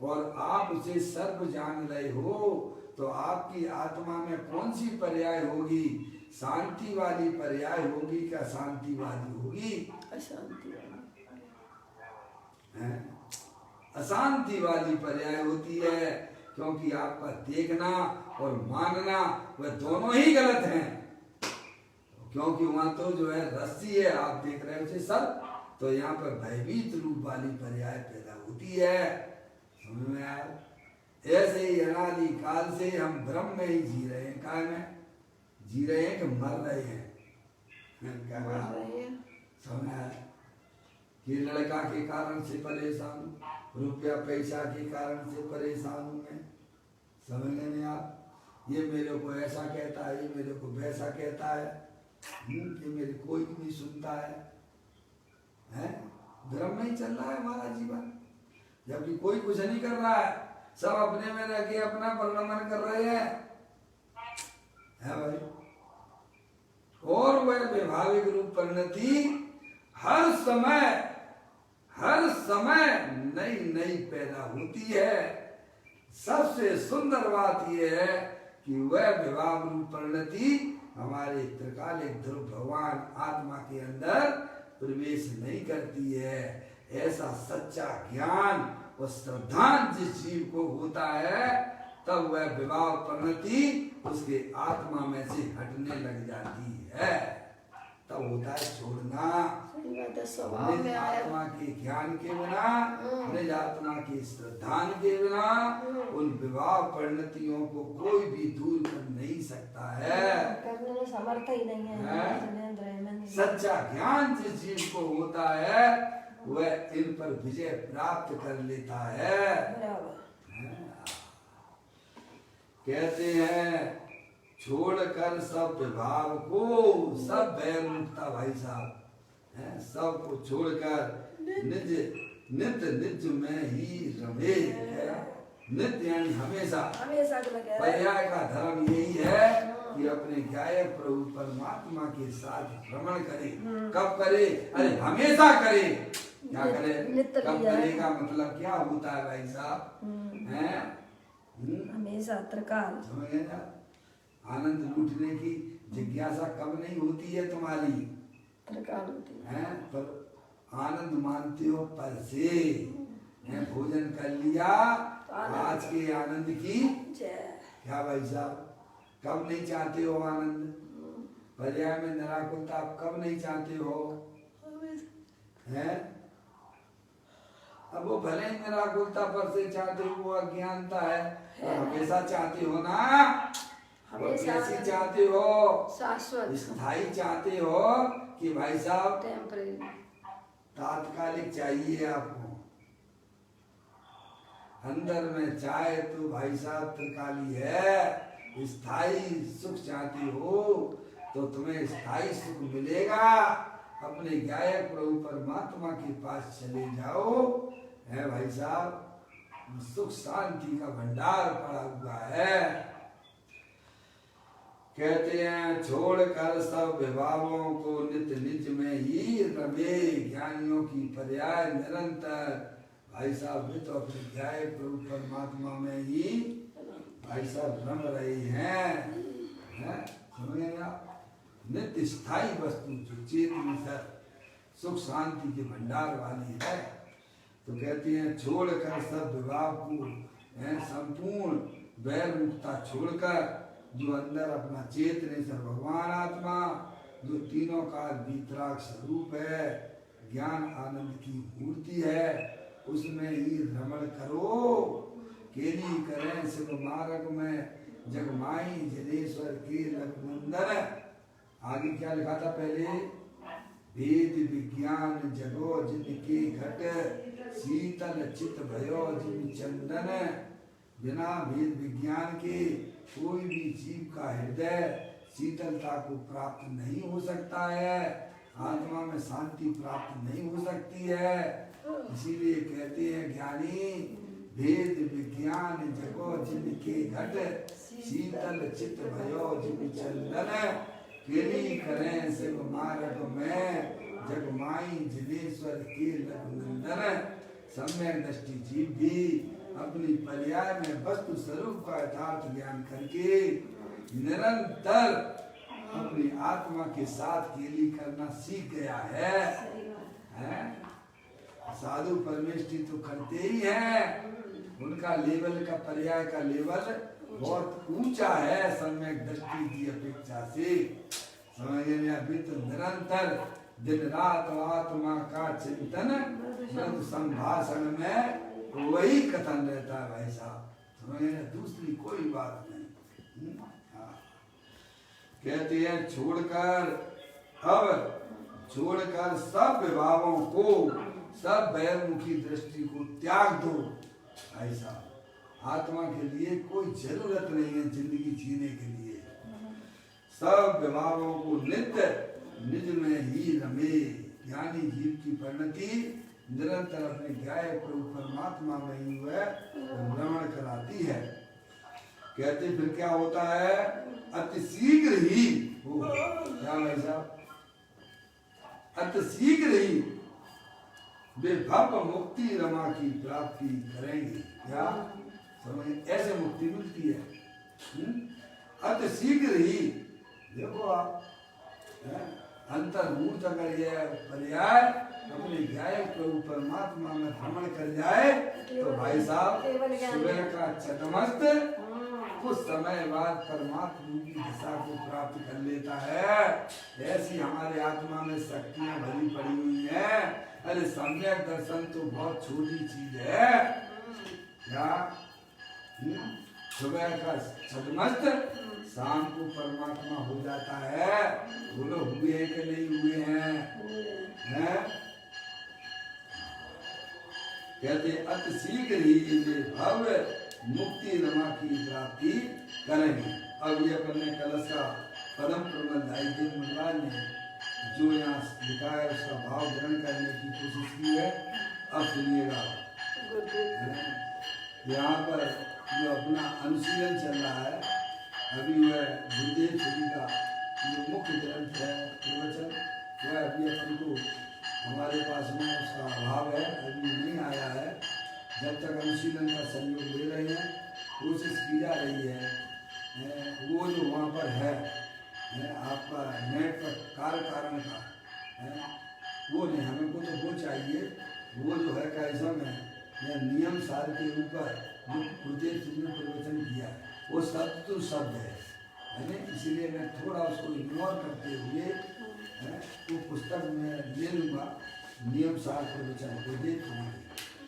और आप उसे सर्प जान रहे हो, तो आपकी आत्मा में कौन सी पर्याय होगी? शांति वाली पर्याय होगी कि अशांति वाली होगी? अशांति वाली। अशांति वाली पर्याय होती है, क्योंकि आपका देखना और मानना वह दोनों ही गलत हैं। क्योंकि वहां तो जो है रस्सी है, आप देख रहे हो उसे सर्प, तो यहाँ पर भयभीत रूप वाली पर्याय पैदा होती है। समझ में आया? ऐसे ही अनादि काल से हम भ्रम में ही जी रहे हैं। काय में जी रहे हैं कि मर रहे हैं? क्या समझ में आया? कि लड़का के कारण से परेशान हूँ, रुपया पैसा के कारण से परेशान हूँ मैं। समझ नहीं आप? ये मेरे को ऐसा कहता है, ये मेरे को वैसा कहता है, ये मेरी कोई नहीं सुनता है। भ्रम में ही चल रहा है हमारा जीवन, जबकि कोई कुछ नहीं कर रहा है। सब अपने में रह के अपना परिणमन कर रहे हैं, है भाई। और वह वैभाविक रूप परिणति हर समय नई नई पैदा होती है। सबसे सुंदर बात यह है कि वह विभाव रूप परिणति हमारे त्रिकालिक ध्रुव भगवान आत्मा के अंदर प्रवेश नहीं करती है। ऐसा सच्चा ज्ञान और श्रद्धांत जिस जीव को होता है, तब वह विवाह परिणति उसके आत्मा में से हटने लग जाती है। तब होता है छोड़ना। सही बात है, स्वभाव निज में आया। आत्मा के ज्ञान के बिना, निज आत्मा के श्रद्धान के बिना उन विवाह परिणतियों को कोई भी दूर कर नहीं सकता है। करने में समर्थ ही नहीं है। जिनेंद्र है, मैं नहीं। सच्चा ज्ञान जिस जीव को होता है वह इन पर विजय प्राप्त कर लेता है। बराबर। कहते हैं छोड़कर सब विभाव को, सब बैर मुक्ता भाई साहब है, सबको छोड़कर निज नित्य निज में ही रमे है। नित्य यानी हमेशा, हमेशा को लगे। पर्याय का धर्म यही है कि अपने गायक प्रभु परमात्मा के साथ भ्रमण करे। कब करे? अरे हमेशा करे। क्या करे? कब करेगा मतलब क्या होता है भाई साहब? हैं? हमेशा त्रिकाल। समझ गए ना? आनंद लूटने की जिज्ञासा कब नहीं होती है तुम्हारी? त्रिकाल होती है। पर आनंद मानते हो पर से है, भोजन कर लिया आज के आनंद की क्या भाई साहब? कब नहीं चाहते हो आनंद? पर्याय में निराकुलता आप कब नहीं चाहते हो? हैं? अब वो भले ही निराकुलता पर से चाहते हो, वो अज्ञानता है। तो हमेशा चाहते हो ना? हमेशा कैसी चाहते हो? शाश्वत स्थायी चाहते हो कि भाई साहब टेम्परेरी तात्कालिक चाहिए आपको? अंदर में चाहे तो भाई साहब त्रिकाली है। स्थायी सुख चाहते हो तो तुम्हें स्थायी सुख मिलेगा। अपने गायक प्रभु परमात्मा के पास चले जाओ है भाई साहब, सुख शांति का भंडार पड़ा हुआ है। कहते हैं छोड़कर सब विभावों को नित्य निज में ही रमे। ज्ञानियों की पर्याय निरंतर भाई साहब भी तो अपने गायक प्रभु परमात्मा में ही भाई साहब रम रहे हैं। समझे ना? नित्य स्थायी वस्तु जो चेतन सर सुख शांति के भंडार वाली है। तो कहते हैं छोड़कर सब विभाव को संपूर्ण वैर मुक्ता छोड़कर जो अंदर अपना चेतन सर भगवान आत्मा जो तीनों का वितराग स्वरूप है, ज्ञान आनंद की मूर्ति है, उसमें ही रमण करो। केली करें शिव मार्ग में जगमाई जनेश्वर के लखनंदन। आगे क्या लिखा था पहले? वेद विज्ञान जगो जिनके घट, शीतल चित भयो जिन चंदन। बिना वेद विज्ञान के कोई भी जीव का हृदय शीतलता को प्राप्त नहीं हो सकता है, आत्मा में शांति प्राप्त नहीं हो सकती है। इसीलिए कहते हैं ज्ञानी वेद विज्ञान जगो जिनके घट, शीतल चित भयो जिन चंदन। केली करें शिव मार्ग में जगमाई जिनेश्वर के लखनंदन। सम्यक दृष्टि जीव भी अपनी पर्याय में वस्तु स्वरूप का यथार्थ ज्ञान करके निरंतर अपनी आत्मा के साथ केली करना सीख गया है? साधु परमेष्ठी तो करते ही हैं। उनका लेवल का पर्याय का लेवल बहुत ऊंचा है सम्यक दृष्टि की अपेक्षा से। समझिए अभी तो निरंतर दिन रात आत्मा का चिंतन मृद संभाषण में वही कथन रहता है भाई साहब। समझिए दूसरी कोई बात नहीं। कहते हैं छोड़कर सब विभावों को, सब बहिर्मुखी दृष्टि को त्याग दो भाई साहब। आत्मा के लिए कोई जरूरत नहीं है जिंदगी जीने के लिए। सब विभावों को नित्य निज में ही रमे। ज्ञानी जीव की परिणति निरंतर अपने गायक प्रभु परमात्मा में ही वह भ्रमण कराती है। कहते फिर क्या होता है? अति शीघ्र ही क्या भाई साहब? अति शीघ्र ही वे भव मुक्ति रमा की प्राप्ति करेंगे। क्या समझ? ऐसे मुक्ति मिलती है अति शीघ्र ही। देखो आप अंतर्मूर्त अगर यह पर्याय अपने गायक प्रभु परमात्मा में भ्रमण कर जाए तो भाई साहब सुबह का चतमस्त कुछ समय बाद परमात्मा रूपी दिशा को प्राप्त कर लेता है। ऐसी हमारे आत्मा में शक्तियां भरी पड़ी हुई हैं। अरे सम्यक दर्शन तो बहुत छोटी चीज है क्या? सुबह का छदमस्त शाम को परमात्मा हो जाता है। बोलो हुए हैं कि नहीं हुए हैं? कहते अति शीघ्र ही ये भव्य मुक्ति रमा की प्राप्ति करेंगे। अब ये अपने कलश का परम प्रबंधाई जी महाराज ने जो यहाँ लिखा है उसका भाव ग्रहण करने की कोशिश की है। अब सुनिएगा, यहाँ पर जो अपना अनुशीलन चल रहा है, अभी वह गुरुदेव श्री का जो मुख्य ग्रंथ है प्रवचन, वह अभी अपन को हमारे पास में उसका अभाव है, अभी नहीं आया है। जब तक अनुशीलन का सहयोग ले रहे हैं, कोशिश की जा रही है। वो जो वहाँ पर है आपका नेट पर कार्य कारण का वो नहीं, हमें को तो वो चाहिए। वो जो है कैसा में या नियम सार के ऊपर जो गुरुदेव जी ने प्रवचन किया वो शब्द तो शब्द है ना, इसलिए मैं थोड़ा उसको इग्नोर करते हुए वो पुस्तक में ले लूँगा नियम सार प्रवचन गुरुदेव जी।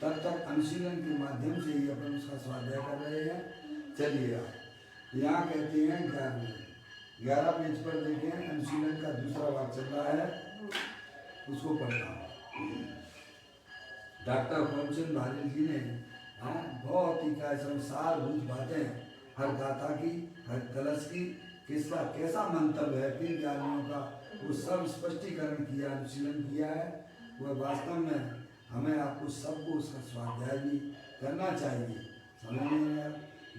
तब तक अनुशीलन के माध्यम से ही अपन उसका स्वाध्याय कर रहे हैं। चलिए यहाँ कहते हैं 11 पेज पर देखें, अनुशीलन का दूसरा भाग चल रहा है, उसको पढ़ता हूँ। डॉक्टर पंचन भारी जी ने बहुत ही सारभूत बातें हर गाथा की, हर कलश की, किसका कैसा मंतव्य है पीर ज्ञानियों का, वो सब स्पष्टीकरण किया, अनुशीलन किया है। वह वास्तव में हमें आपको सबको उसका स्वाध्याय भी करना चाहिए। समझ में आया?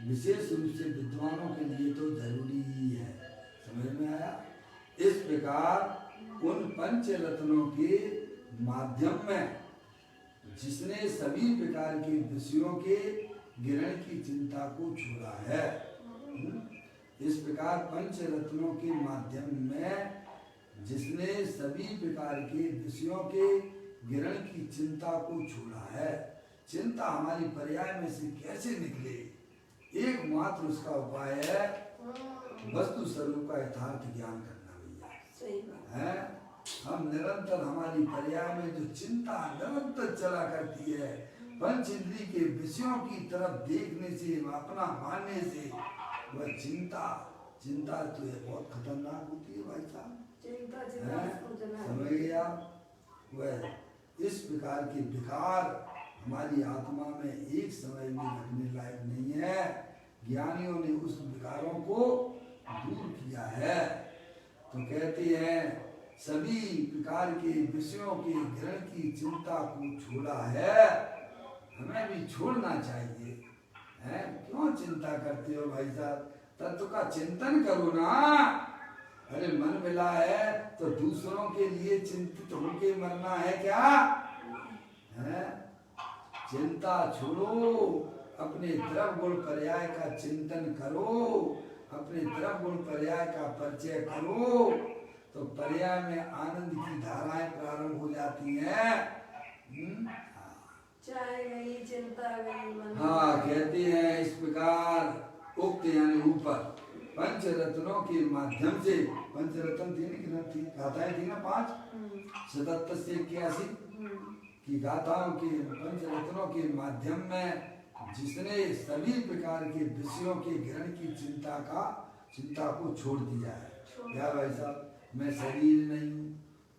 विशेष रूप से विद्वानों के लिए तो जरूरी ही है। समझ में आया? इस प्रकार उन पंच रत्नों के माध्यम में जिसने सभी प्रकार के विषयों के गिरण की चिंता को छोड़ा है, इस प्रकार पंच रत्नों के माध्यम में जिसने सभी प्रकार के विषयों के गिरण की चिंता को छोड़ा है। चिंता हमारी पर्याय में से कैसे निकले? एकमात्र उसका उपाय है वस्तु स्वरूप का यथार्थ ज्ञान करना। भैया सही बात है। हम निरंतर हमारी पर्याय में जो चिंता निरंतर चला करती है, पंच इंद्रिय के विषयों की तरफ देखने से, अपना मानने से, वह चिंता तो ये बहुत खतरनाक होती है भाई साहब। समझ गया? वह इस प्रकार के विकार हमारी आत्मा में एक समय में रखने लायक नहीं है। ज्ञानियों ने उस विकारों को दूर किया है। तो कहते हैं सभी प्रकार के विषयों के ग्रहण की चिंता को छोड़ा है। हमें भी छोड़ना चाहिए। है क्यों चिंता करते हो भाई साहब? तत्व का चिंतन करो ना। अरे मन मिला है तो दूसरों के लिए चिंतित होके मरना है क्या? है चिंता छोड़ो, अपने द्रव्य गुण पर्याय का चिंतन करो, अपने द्रव्य गुण पर्याय का परिचय करो, तो पर्याय में आनंद की धाराएं प्रारंभ हो जाती हैं। चाहे गई चिंता गई मन। हाँ कहते हैं इस प्रकार उक्त यानी ऊपर पंच रत्नों के माध्यम से, पंच रत्न थी गाथाएं थी ना 5 77 से 81 की गाथाओं के पंच रत्नों के माध्यम में जिसने सभी प्रकार के विषयों के ग्रहण की चिंता को छोड़ दिया है। क्या भाई साहब? मैं शरीर नहीं हूँ,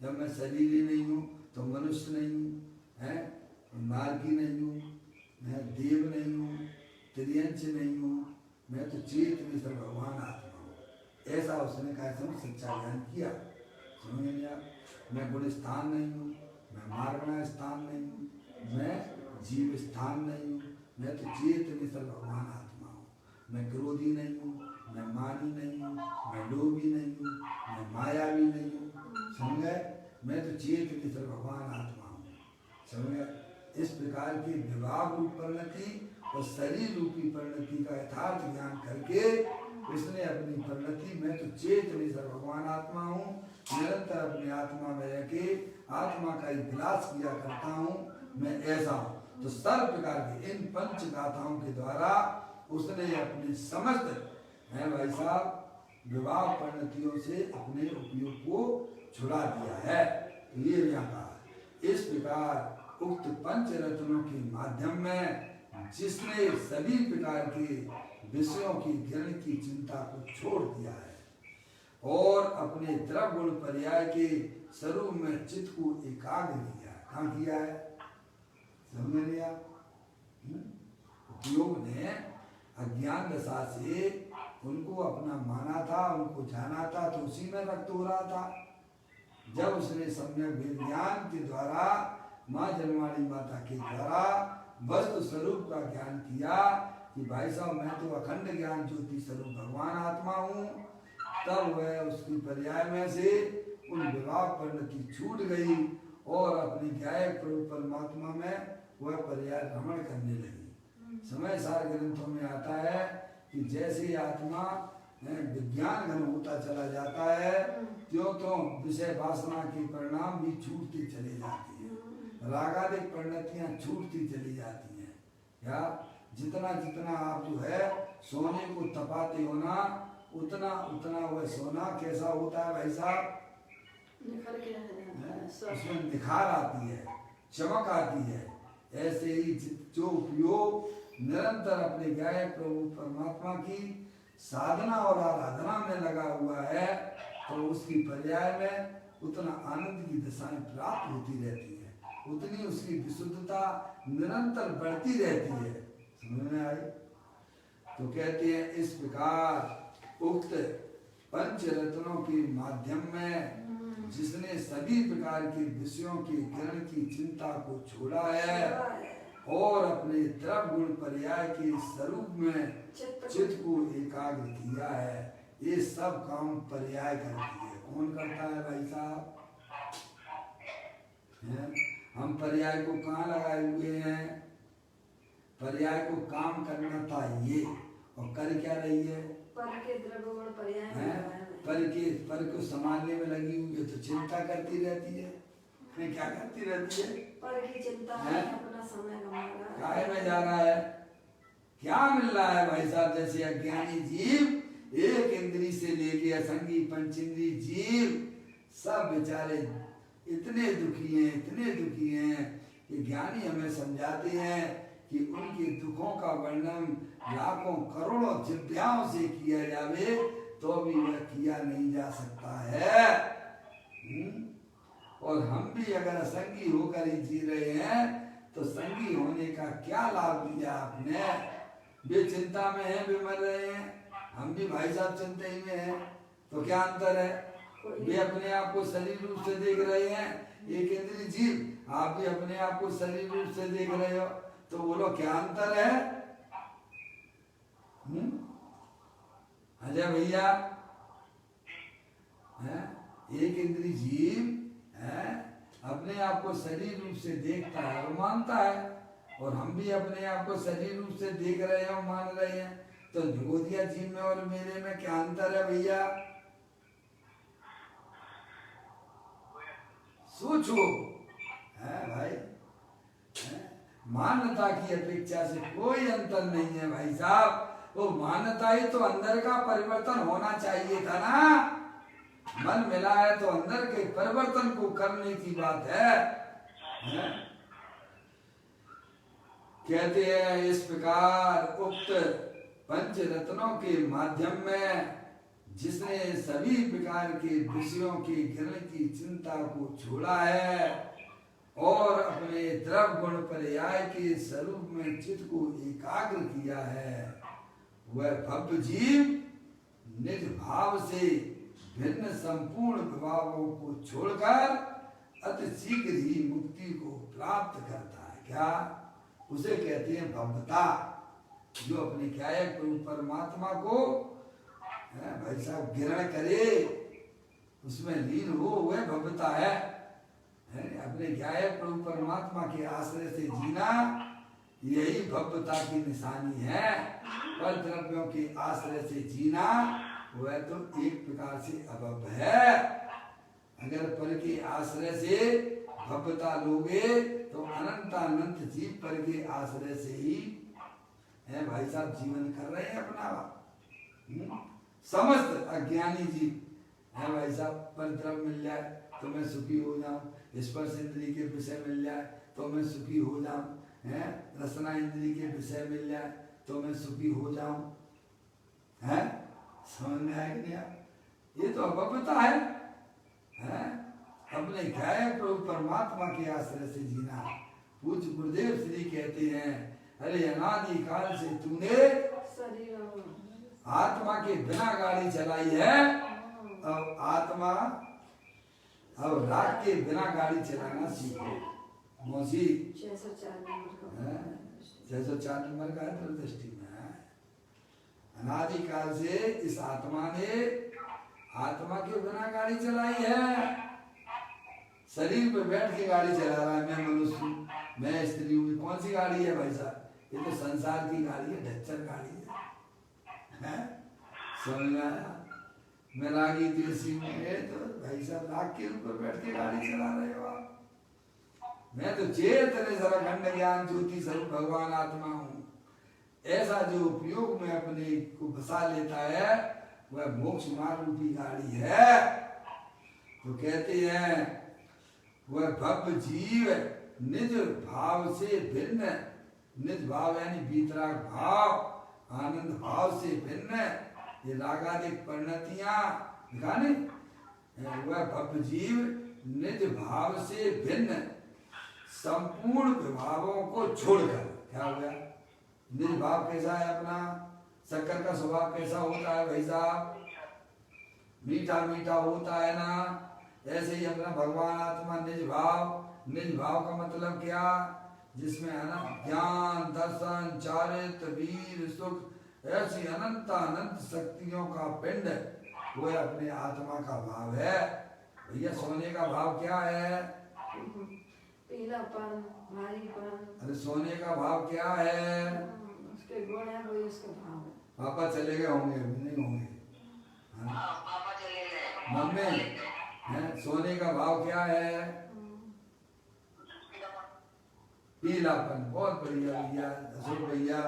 जब मैं शरीर ही नहीं हूँ तो मनुष्य नहीं हूँ, है मार्गी नहीं हूँ, मैं देव नहीं हूँ, त्रियंच नहीं हूँ, मैं तो चेत मिश्र भगवान आत्मा हूँ। ऐसा उसने कहा सच्चा ज्ञान किया। समझ नहीं आप? मैं गुण स्थान नहीं हूँ, मैं मार्गणा स्थान नहीं हूँ, मैं जीव स्थान नहीं हूँ, मैं तो चेत मिश्र भगवान आत्मा हूँ। मैं क्रोधी नहीं हूँ, मैं मानी नहीं हूँ, मैं लोभी नहीं हूँ, मैं मायावी नहीं हूँ। समझ गए? मैं तो चेत मिश्र भगवान आत्मा हूँ। समझ गए? इस प्रकार की विभाग रूप परिणति और शरीर रूपी परिणति का यथार्थ ज्ञान करके उसने अपनी परिणति में तो चेत मिश्र भगवान आत्मा हूँ, निरंतर अपनी आत्मा में रह के आत्मा का ही विलास किया करता हूँ, मैं ऐसा हूँ। तो सर्व प्रकार के इन पंच गाथाओं के द्वारा उसने अपने समस्त है भाई साहब विवाह परिणतियों से अपने उपयोग को छुड़ा दिया है। तो ये यहाँ कहा इस प्रकार उक्त पंच रत्नों के माध्यम में जिसने सभी प्रकार के विषयों की गिरण की चिंता को छोड़ दिया है और अपने द्रव्य गुण पर्याय के स्वरूप में चित्त को एकाग्र किया है। कहाँ किया है समझ लिया? उपयोग ने अज्ञान दशा से उनको अपना माना था, उनको जाना था, तो उसी में रक्त हो रहा था। जब उसने सम्यक विज्ञान के द्वारा माँ जन्माणी माता के द्वारा वस्तु स्वरूप का ज्ञान किया कि भाई साहब मैं तो अखंड ज्ञान ज्योति स्वरूप भगवान आत्मा हूँ, तब वह उसकी पर्याय में से उन विवाह परिणति छूट गई और अपनी गायक प्रभु परमात्मा में वह पर्याय भ्रमण करने लगी। समय सार ग्रंथों में आता है कि जैसे आत्मा विज्ञान घन होता चला जाता है त्यों तो विषय वासना के परिणाम भी छूटती चली जाती है, रागादिक परिणतियां छूटती चली जाती हैं। या जितना जितना आप जो है सोने को तपाते हो ना उतना उतना वह सोना कैसा होता है भाई साहब, उसमें निखार आती है, चमक आती है। ऐसे ही जो उपयोग निरंतर अपने गायक प्रभु परमात्मा की साधना और आराधना में लगा हुआ है तो उसकी पर्याय में उतना आनंद की दशाएं प्राप्त होती रहती है, उतनी उसकी विशुद्धता निरंतर बढ़ती रहती है। समझ में आई? तो कहते हैं इस प्रकार उक्त पंच रत्नों के माध्यम में जिसने सभी प्रकार के विषयों के ग्रहण की चिंता को छोड़ा है और अपने द्रव्य गुण पर्याय के स्वरूप में चित्त को एकाग्र किया है, ये सब काम पर्याय करती है। कौन करता है भाई साहब? हम पर्याय को कहाँ लगाए हुए हैं? पर्याय को काम करना था ये और कर क्या रही है? पर के द्रव्य गुण पर्याय पर को संभालने में लगी हुई है, तो चिंता करती रहती है। क्या करती रहती है? पर की चिंता है, अपना समय गंवा रहा है, काहे में जा रहा है, क्या मिल रहा है भाई साहब? जैसे अज्ञानी जीव एक इंद्री से लेके असंगी पंचेंद्री जीव सब बेचारे इतने दुखी हैं कि ज्ञानी हमें समझाते हैं कि उनके दुखों का वर्णन लाखों करोड़ों जिव्याओं से किया जावे तो भी वह किया नहीं जा सकता है। और हम भी अगर असंगी होकर ही जी रहे हैं तो संगी होने का क्या लाभ लिया आपने? वे चिंता में हैं, वे मर रहे हैं, हम भी भाई साहब चिंता ही में हैं, तो क्या अंतर है? वे अपने आप को शरीर रूप से देख रहे हैं, एक इंद्रिय जीव, आप भी अपने आप को शरीर रूप से देख रहे हो, तो बोलो क्या अंतर है? अजय भैया, एक इंद्रिय जीव है अपने आप को शरीर रूप से देखता है और मानता है, और हम भी अपने आप को शरीर रूप से देख रहे हैं और मान रहे हैं, तो जुगोदिया जीव में और मेरे में क्या अंतर है भैया? सोचो है भाई, मान्यता की अपेक्षा से कोई अंतर नहीं है भाई साहब। वो मान्यता ही तो अंदर का परिवर्तन होना चाहिए था ना, मन मिला है तो अंदर के परिवर्तन को करने की बात है? कहते हैं इस प्रकार उक्त पंच रत्नों के माध्यम में जिसने सभी प्रकार के विषयों के गिरने की चिंता को छोड़ा है और अपने द्रव्य गुण पर्याय के स्वरूप में चित्त को एकाग्र किया है, वह भव्य जीव निज भाव से भिन्न संपूर्ण विभागों को छोड़कर अति शीघ्र ही मुक्ति को प्राप्त करता है। क्या उसे कहते हैं भव्यता? जो अपने गायक प्रभु परमात्मा को भाई साहब ग्रहण करे, उसमें लीन हो, वह भव्यता है। अपने गायक प्रभु परमात्मा के आश्रय से जीना यही भव्यता की निशानी है। पर द्रव्यों के आश्रय से जीना वह तो एक प्रकार से अभव्य है। अगर पर के आश्रय से भव्यता लोगे तो अनंत अनंत जीव पर के आश्रय से ही है भाई साहब जीवन कर रहे हैं अपना। समस्त अज्ञानी जीव है भाई साहब, परिद्रव्य मिल जाए तो मैं सुखी हो जाऊं, स्पर्श इंद्री के विषय मिल जाए तो मैं सुखी हो जाऊं, है रसना इंद्री के विषय मिल जाए तो मैं सुखी हो जाऊं, है समझ में आया कि नहीं? ये तो अभव्यता है, अपने गाय प्रभु परमात्मा के आश्रय से जीना। पूज्य गुरुदेव श्री कहते हैं, अरे अनादि काल से तूने आत्मा के बिना गाड़ी चलाई है, अब आत्मा अब राग के बिना गाड़ी चलाना सीखो। मौसी 604 नंबर का है दूरदृष्टि में। अनादिकाल से इस आत्मा ने आत्मा के बिना गाड़ी चलाई है। शरीर पे बैठ के गाड़ी चला रहा है, मैं मनुष्य हूँ, मैं स्त्री हूँ। कौन सी गाड़ी है भाई साहब? ये तो संसार की गाड़ी है, ढच्चर गाड़ी है? समझ में आया? मैं रागी देसी हूँ, तो भाई साहब राग के ऊपर बैठ के गाड़ी चला रहे हो आप। मैं तो चेतन सरखंड ज्ञान ज्योति स्वरूप भगवान आत्मा हूँ। ऐसा जो उपयोग में अपने को बसा लेता है वह मोक्ष मार्ग रूपी गाड़ी है। तो कहते हैं वह भव्य जीव निज भाव से भिन्न, निज भाव यानी बीतराग भाव, आनंद भाव से भिन्न, ये रागादिक परिणतियां दिखाने, वह भव्य जीव निज भाव से भिन्न संपूर्ण विभावों को छोड़कर, क्या हो गया? निज भाव कैसा है अपना? शक्कर का स्वभाव कैसा होता है भाई साहब? मीठा मीठा होता है ना। ऐसे ही अपना भगवान आत्मा निज भाव। निज भाव का मतलब क्या? जिसमें अनंत ज्ञान, दर्शन, चारित्र, वीर, सुख, ऐसी अनंत अनंत शक्तियों का पिंड, वो अपने आत्मा का भाव है। भैया सोने का भाव क्या है? पीलापन, भारीपन। अरे सोने का भाव क्या है? उसके गुण है, वही उसका भाव है। पापा चले गए होंगे, नहीं होंगे? पापा चले गए। मम्मी है, सोने का भाव क्या है? पीलापन। बहुत बढ़िया भैया, अशोक भैया,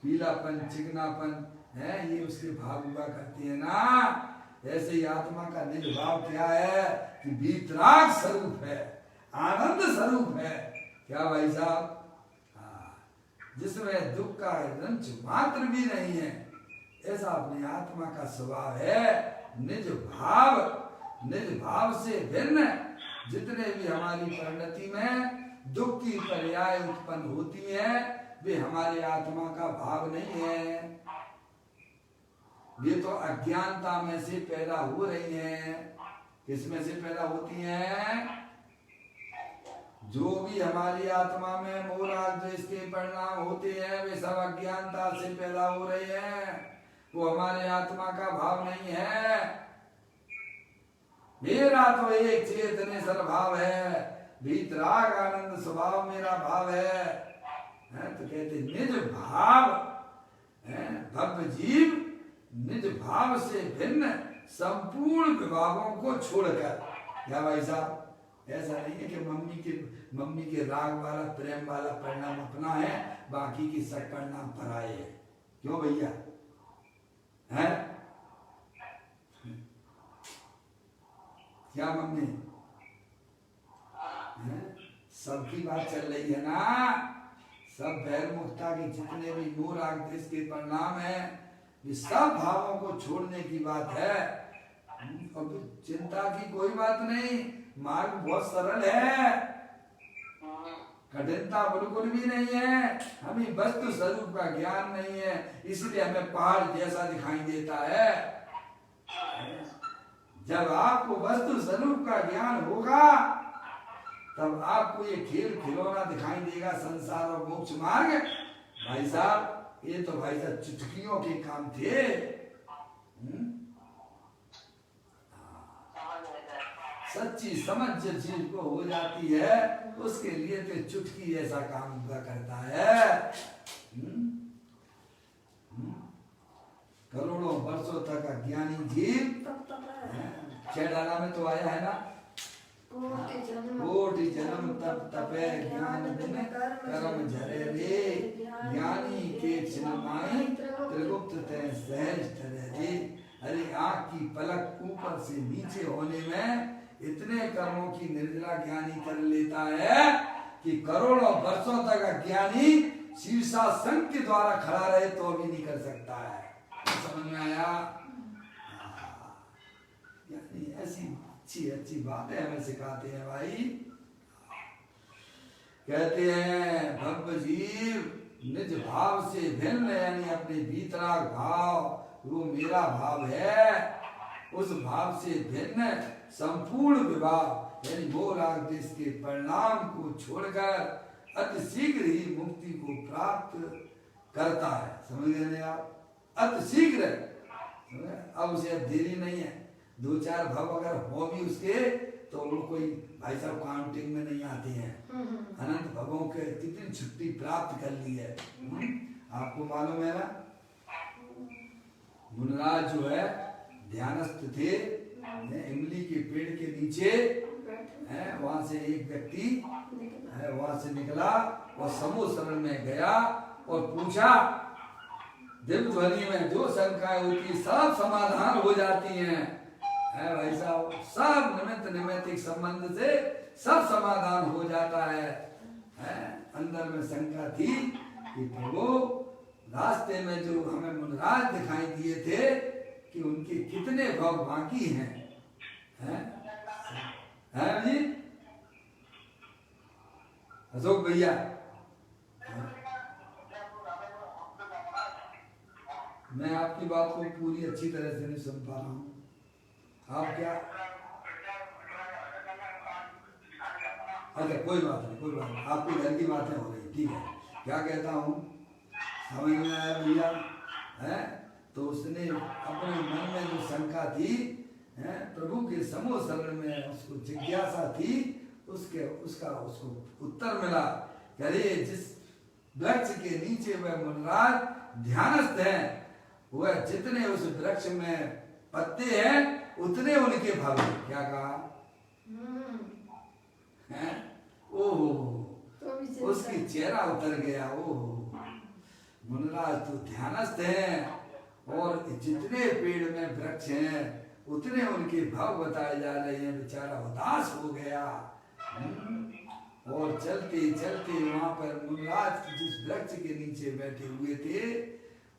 पीलापन, चिकनापन है, ये उसके भाव हुआ करते हैं ना। ऐसे ही आत्मा का निज भाव क्या है? कि वीतराग स्वरूप है, आनंद स्वरूप है। क्या भाई साहब? जिसमें दुख का रंच मात्र भी नहीं है, ऐसा अपनी आत्मा का स्वभाव है। निज भाव से भिन्न जितने भी हमारी परिणति में दुख की पर्याय उत्पन्न होती है, वे हमारे आत्मा का भाव नहीं है। ये तो अज्ञानता में से पैदा हो रही हैं। किस में से पैदा होती हैं? जो भी हमारी आत्मा में मोह राग द्वेष के परिणाम होते हैं, वे सब अज्ञानता से पैदा हो रहे हैं। वो हमारे आत्मा का भाव नहीं है। मेरा तो एक चेतनेश्वर भाव है, वीतराग आनंद स्वभाव मेरा भाव है। तो कहते निज भाव, भव्य जीव निज भाव से भिन्न संपूर्ण विभागों को छोड़कर। क्या भाई साहब? ऐसा नहीं है कि मम्मी के राग वाला प्रेम वाला परिणाम अपना है, बाकी की सब परिणाम पराये है। क्यों भैया? है क्या मम्मी? सबकी बात चल रही है ना। सब बैर मुक्ता के जितने भी मोह राग द्वेष के परिणाम है, ये सब भावों को छोड़ने की बात है। अब चिंता की कोई बात नहीं, मार्ग बहुत सरल है, कठिनता बिल्कुल भी नहीं है। हमें वस्तु स्वरूप का ज्ञान नहीं है, इसलिए हमें पहाड़ जैसा दिखाई देता है। जब आपको वस्तु स्वरूप का ज्ञान होगा, तब आपको ये खेल खिलौना दिखाई देगा, संसार और मोक्ष मार्ग। भाई साहब, ये तो भाई साहब चुटकियों के काम थे। सच्ची समझ जिस चीज को हो जाती है, उसके लिए तो चुटकी ऐसा काम हुआ करता है। करोड़ों वर्षों तक अज्ञानी जीव चैडाला में तो आया है ना, कोटि जन्म तप तपे ज्ञान बिन कर्म झरे रे, ज्ञानी के छिन्न माई त्रिगुप्त तय सहज तरह जी। अरे आंख की पलक ऊपर से नीचे होने में इतने कर्मों की निर्जला ज्ञानी कर लेता है कि करोड़ों वर्षों तक अज्ञानी शीर्षासन के द्वारा खड़ा रहे तो भी नहीं कर सकता है। समझ में आया? यानी ऐसी अच्छी अच्छी बातें हमें सिखाते हैं भाई। कहते हैं भव्य जीव निज भाव से भिन्न, यानी अपने भीतराग भाव वो मेरा भाव है, उस भाव से भिन्न संपूर्ण विभाव यानी वो राग देश के परिणाम को छोड़कर अति शीघ्र ही मुक्ति को प्राप्त करता है। समझ गए आप? अति शीघ्र, अब उसे देरी नहीं है। 2-4 भव अगर हो भी उसके तो वो कोई भाई साहब काउंटिंग में नहीं आती हैं। अनंत भवों के कितनी छुट्टी प्राप्त कर ली है। आपको मालूम है ना, मुनराज जो है ध्यानस्थ थे, इमली के पेड़ के नीचे, वहां से एक व्यक्ति वहां से निकला और समूह शरण में गया और पूछा, दिव्य ध्वनि में जो शंकाएं होती सब समाधान हो जाती हैं। भाई साहब सब निमित्त निमित्तिक संबंध से सब समाधान हो जाता है। अंदर में शंका थी कि प्रभु रास्ते में जो हमें मुनराज दिखाई दिए थे कि उनके कितने भव बाकी हैं। हैं जी अशोक भैया, मैं आपकी बात को पूरी अच्छी तरह से नहीं सुन पा रहा हूँ। आप क्या? अच्छा कोई बात नहीं, कोई बात नहीं, आपकी घर की बातें हो रही, ठीक है। क्या कहता हूँ समझ में आया भैया? है तो उसने अपने मन में जो शंका थी, प्रभु के समूह शरण में उसको जिज्ञासा थी, उसको उत्तर मिला। अरे जिस वृक्ष के नीचे वह मुनराज ध्यानस्थ है, वह जितने उस वृक्ष में पत्ते हैं उतने उनके भव। क्या कहा? ओहो, उसकी चेहरा उतर गया। ओहो, मुनराज तो ध्यानस्थ है और जितने पेड़ में वृक्ष हैं उतने उनके भव बताए जा रहे हैं। बेचारा उदास हो गया। और चलते चलते वहां पर मुनराज जिस वृक्ष के नीचे बैठे हुए थे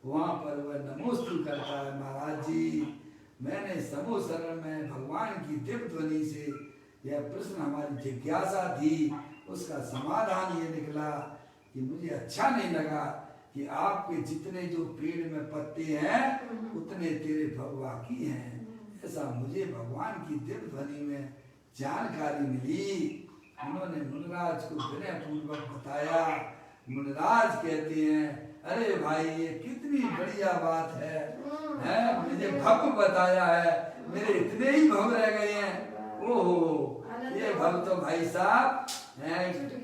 वहां पर वह नमोस्तु करता है, महाराज जी मैंने समूह शरण में भगवान की दिव्य ध्वनि से यह प्रश्न हमारी जिज्ञासा थी, उसका समाधान ये निकला कि मुझे अच्छा नहीं लगा कि आपके जितने जो पेड़ में पत्ते हैं उतने तेरे भव बाकी हैं। ऐसा मुझे भगवान की दिव्य ध्वनि में जानकारी मिली। उन्होंने मुनराज को विनय पूर्वक बताया। मुनराज कहते हैं अरे भाई ये कितनी बढ़िया बात है, मुझे भव बताया है, मेरे इतने ही भव रह गए हैं। ओहो, ये भव तो भाई साहब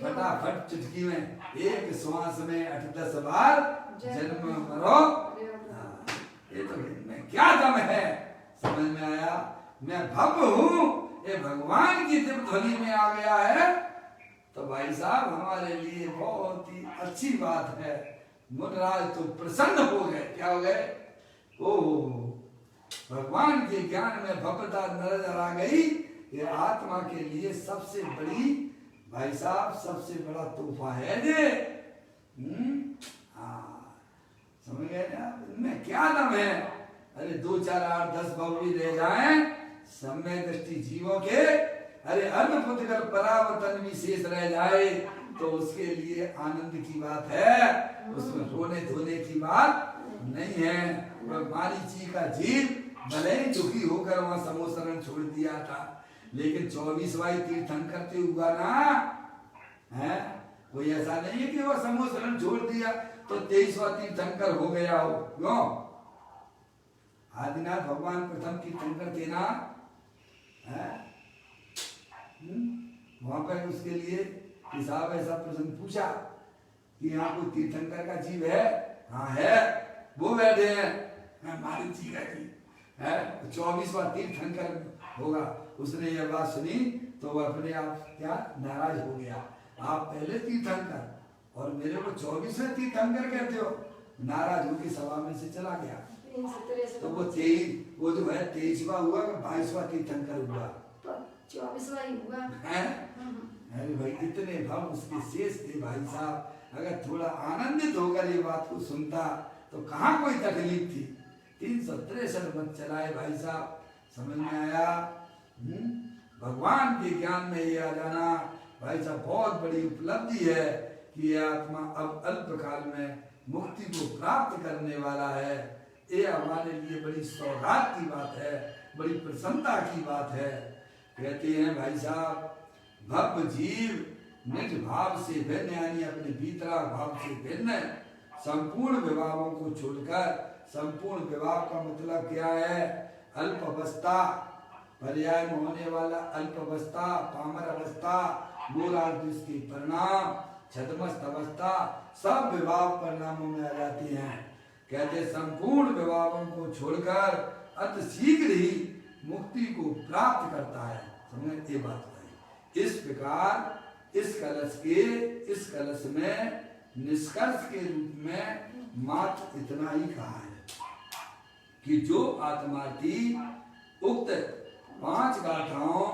फटाफट चुटकी में एक श्वास में 8-10 बार जन्म मरो। ये तो इनमें क्या दम है? समझ में आया? मैं भव हूँ, ये भगवान की दिव्य ध्वनि में आ गया है तो भाई साहब हमारे लिए बहुत ही अच्छी बात है। मुनराज तो प्रसन्न हो गए। क्या हो गए? ओह, भगवान के ज्ञान में भव्यता नजर आ गई। ये आत्मा के लिए सबसे बड़ी भाई साहब सबसे बड़ा तोहफा है जे। समझ गए ना? इनमें क्या दम है? अरे 2, 4, 8, 10 भव भी रह जाए सम्य दृष्टि जीवों के, अरे अल्पपुत्र परावर्तन भी शेष रह जाए तो उसके लिए आनंद की बात है, उसमें रोने धोने की बात नहीं है। वह मारीची का जीव भले ही दुखी होकर वहां समूह शरण छोड़ दिया था, लेकिन 24वां तीर्थंकर से हुआ ना है। कोई ऐसा नहीं है कि वह समूह शरण छोड़ दिया तो 23वां तीर्थंकर हो गया हो। क्यों? आदिनाथ भगवान प्रथम तीर्थंकर थे ना, वहां पर उसके लिए साहब ऐसा प्रश्न पूछा कि यहाँ कोई तीर्थंकर का जीव है? हाँ है, वो बैठे हैं मारीची का जीव है, 24वां तीर्थंकर होगा। उसने यह बात सुनी तो वह अपने आप क्या नाराज हो गया। आप पहले तीर्थंकर और मेरे को 24वें तीर्थंकर कहते हो? नाराज होकर सभा में से चला गया। 363 तो वो जो है 23वां हुआ कि 22वां तीर्थंकर हुआ? 24वां ही हुआ है। अरे भाई इतने भाव उसके शेष थे भाई साहब, अगर थोड़ा आनंदित होकर ये बात को सुनता तो कहाँ कोई तकलीफ थी। 363 मत चलाए भाई साहब, समझ में आया? भगवान के ज्ञान में ये आ जाना भाई साहब बहुत बड़ी उपलब्धि है कि ये आत्मा अब अल्प काल में मुक्ति को प्राप्त करने वाला है। ये हमारे लिए बड़ी सौगात की बात है, बड़ी प्रसन्नता की बात है। कहते हैं भाई साहब, भव जीव निज भाव से भिन्न, यानी अपने भीतरा भाव से भिन्न संपूर्ण विभावों को छोड़कर, संपूर्ण विभाव का मतलब क्या है? अल्प अवस्था, पर्याय में होने वाला अल्प अवस्था, पामर अवस्था, मूलार्थ इसके परिणाम, छदमस्त अवस्था, सब विभाव परिणामों में आ जाती हैं। कहते संपूर्ण विभावों को छोड़कर अति शीघ्र ही मुक्ति को प्राप्त करता है। समझे ये बात है। इस प्रकार इस कलश में निष्कर्ष के रूप में मात्र इतना ही कहा है कि जो आत्मार्थी उक्त 5 गाथाओं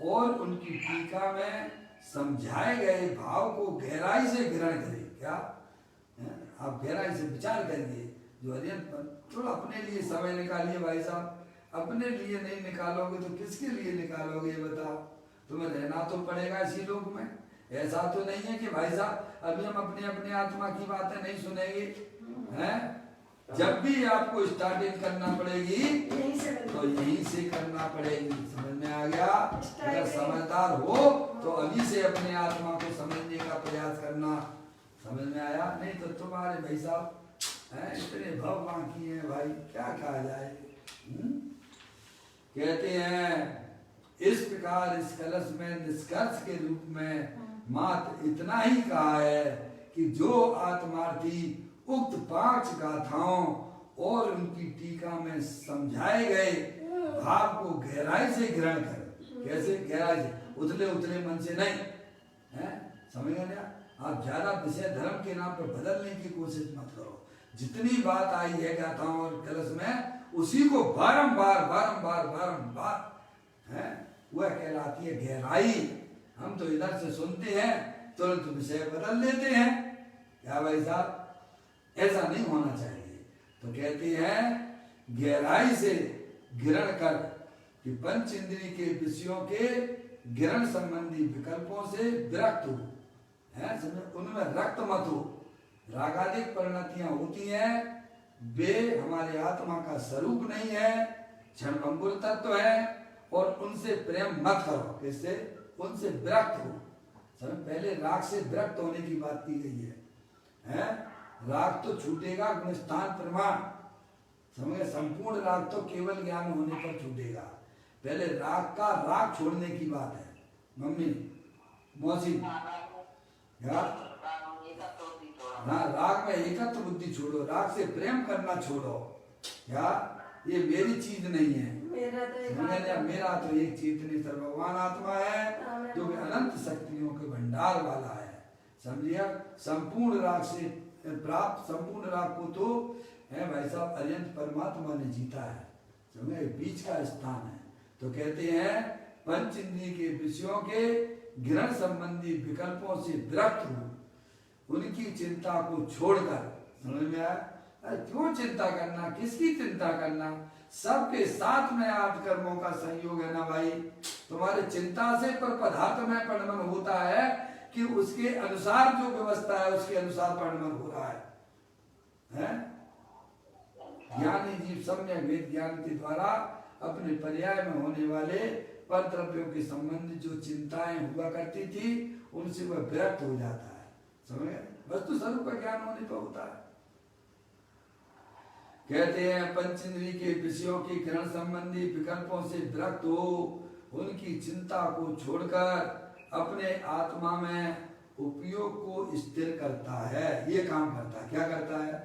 और उनकी टीका में समझाए गए भाव को गहराई से ग्रहण करे। क्या आप गहराई से विचार करिए। जो अध्ययन थोड़ा अपने लिए समय निकालिए भाई साहब, अपने लिए नहीं निकालोगे तो किसके लिए निकालोगे ये बताओ। तुम्हें रहना तो पड़ेगा इसी लोक में। ऐसा तो नहीं है कि भाई साहब अभी हम अपने अपने आत्मा की बातें नहीं सुनेंगे हैं। जब भी आपको स्टार्टिंग करना पड़ेगी तो यहीं से करना पड़ेगी। समझ में आ गया? अगर समझदार हो तो अभी से अपने आत्मा को समझने का प्रयास करना। समझ में आया? नहीं तो तुम्हारे भाई साहब इतने भव बाकी हैं भाई, क्या कहा जाए। कहते हैं इस प्रकार इस कलश में निष्कर्ष के रूप में मात्र इतना ही कहा है कि जो आत्मार्थी उक्त 5 गाथाओं और उनकी टीका में समझाए गए भाव को गहराई से ग्रहण करे। कैसे गहराई से? उतले उतले मन से नहीं है। समझ गए ना? आप ज्यादा विषय धर्म के नाम पर बदलने की कोशिश मत करो। जितनी बात आई है गाथाओं और कलश में उसी को बारंबार बारंबार बारंबार है वह कहलाती है गहराई। हम तो इधर से सुनते हैं तुरंत विषय बदल लेते हैं। क्या भाई साहब? ऐसा नहीं होना चाहिए। तो कहते हैं गहराई से ग्रहण कर कि पंच इंद्रिय के विषयों के ग्रहण संबंधी विकल्पों से विरक्त हो, है उनमें रक्त मत हो। रागादिक परिणतियां होती हैं, वे हमारे आत्मा का स्वरूप नहीं है, क्षणभंगुर तत्व है और उनसे प्रेम मत करो। किससे? उनसे विरक्त हो। पहले राग से विरक्त होने की बात की गई है? राग तो छूटेगा गुणस्थान प्रमाण। समझे? संपूर्ण राग तो केवल ज्ञान होने पर छूटेगा। पहले राग का राग छोड़ने की बात है। मम्मी मौसी यार, हाँ राग में एकत्व बुद्धि छोड़ो, राग से प्रेम करना छोड़ो। यार ये मेरी चीज नहीं है, मेरा तो एक चेतनी सर्वभगवान आत्मा है जो अनंत शक्तियों के भंडार वाला है। समझिए? संपूर्ण राग से प्राप्त संपूर्ण राग को तो है भाई साहब अरिहंत परमात्मा ने जीता है। समझे? बीच का स्थान है। तो कहते हैं पंच इंद्रिय के विषयों के ग्रहण संबंधी विकल्पों से विरक्त हो, उनकी चिंता को छोड़कर। समझ में आया? क्यों चिंता करना? किसकी चिंता करना? सबके साथ में आठ कर्मों का संयोग है ना भाई। तुम्हारे चिंता से पर पदार्थ में परिणमन होता है कि उसके अनुसार जो व्यवस्था है उसके अनुसार परिणमन हो रहा है? ज्ञानी जीव सम्यक वेद ज्ञान के द्वारा अपने पर्याय में होने वाले पर द्रव्यों के संबंध जो चिंताएं हुआ करती थी उनसे वह विरक्त हो जाता है। समझ? वस्तु स्वरूप का ज्ञान होने पर होता है। कहते हैं पंचेंद्रिय के विषयों के ग्रहण संबंधी विकल्पों से विरक्त हो, उनकी चिंता को छोड़कर अपने आत्मा में उपयोग को स्थिर करता है। ये काम करता है। क्या करता है?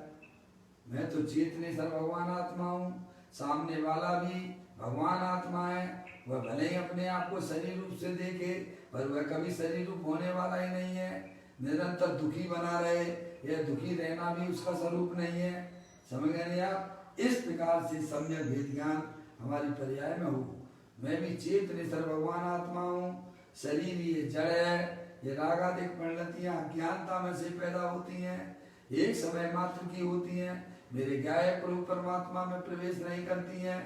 मैं तो चेतने सर्वभगवान आत्मा हूँ, सामने वाला भी भगवान आत्मा है। वह भले ही अपने आप को शरीर रूप से देखे पर वह कभी शरीर रूप होने वाला ही नहीं है। निरंतर दुखी बना रहे, यह दुखी रहना भी उसका स्वरूप नहीं है। समझ गए नहीं आप? इस प्रकार से सम्यक भेद ज्ञान हमारी पर्याय में हो। मैं भी चेत निसर भगवान आत्मा हूँ, शरीर ये जड़ है, ये रागादिक परिणतियां अज्ञानता में से पैदा होती हैं, एक समय मात्र की होती हैं, मेरे गायक रूप परमात्मा में प्रवेश नहीं करती हैं।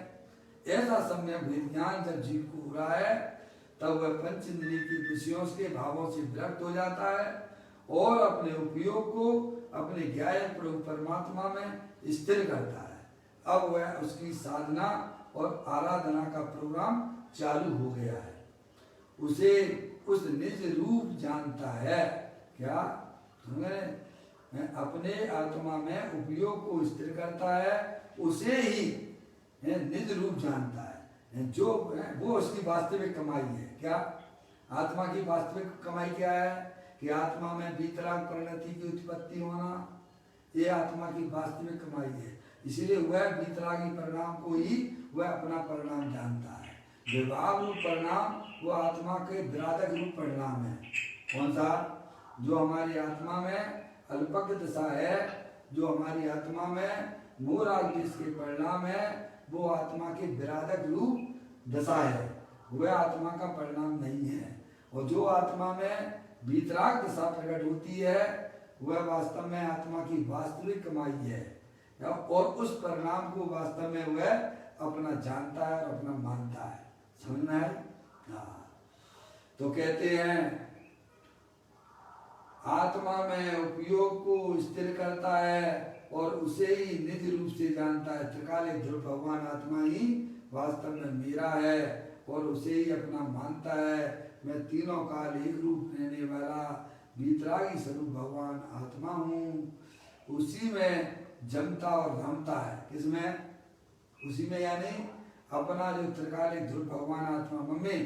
ऐसा सम्यक भेद ज्ञान जब जीव को हो रहा है तब वह पंच इंद्रिय के विषयों के भावों से विरक्त हो जाता है और अपने उपयोग को अपने गायक प्रभु परमात्मा में स्थिर करता है। अब वह उसकी साधना और आराधना का प्रोग्राम चालू हो गया है। उसे उस निज रूप जानता है। क्या अपने आत्मा में उपयोग को स्थिर करता है, उसे ही निज रूप जानता है, जो वो उसकी वास्तविक कमाई है। क्या आत्मा की वास्तविक कमाई क्या है? कि आत्मा में वीतराग परिणति की उत्पत्ति होना, ये आत्मा की वास्तविक कमाई है। इसलिए वह वीतरागी परिणाम को ही वह अपना परिणाम जानता है। विभाव रूप परिणाम वो आत्मा के विराधक रूप परिणाम है। कौन सा? जो हमारी आत्मा में अल्पज्ञ दशा है, जो हमारी आत्मा में मोराग देश के परिणाम है, वो आत्मा के विराधक रूप दशा है, वह आत्मा का परिणाम नहीं है। और जो आत्मा में वीतराग दशा प्रकट होती है वह वास्तव में आत्मा की वास्तविक कमाई है, और उस परिणाम को वास्तव में वह अपना जानता है और अपना मानता है। समझना है? हाँ। तो कहते हैं आत्मा में उपयोग को स्थिर करता है और उसे ही निज रूप से जानता है। त्रिकालिक ध्रुव भगवान आत्मा ही वास्तव में मेरा है और उसे ही अपना मानता है। मैं तीनों काल एक रूप रहने वाला वीतरागी स्वरूप भगवान आत्मा हूँ। उसी में जमता और रमता है। किसमें? उसी में, यानी अपना जो त्रिकालिक ध्रुव भगवान आत्मा मम्मी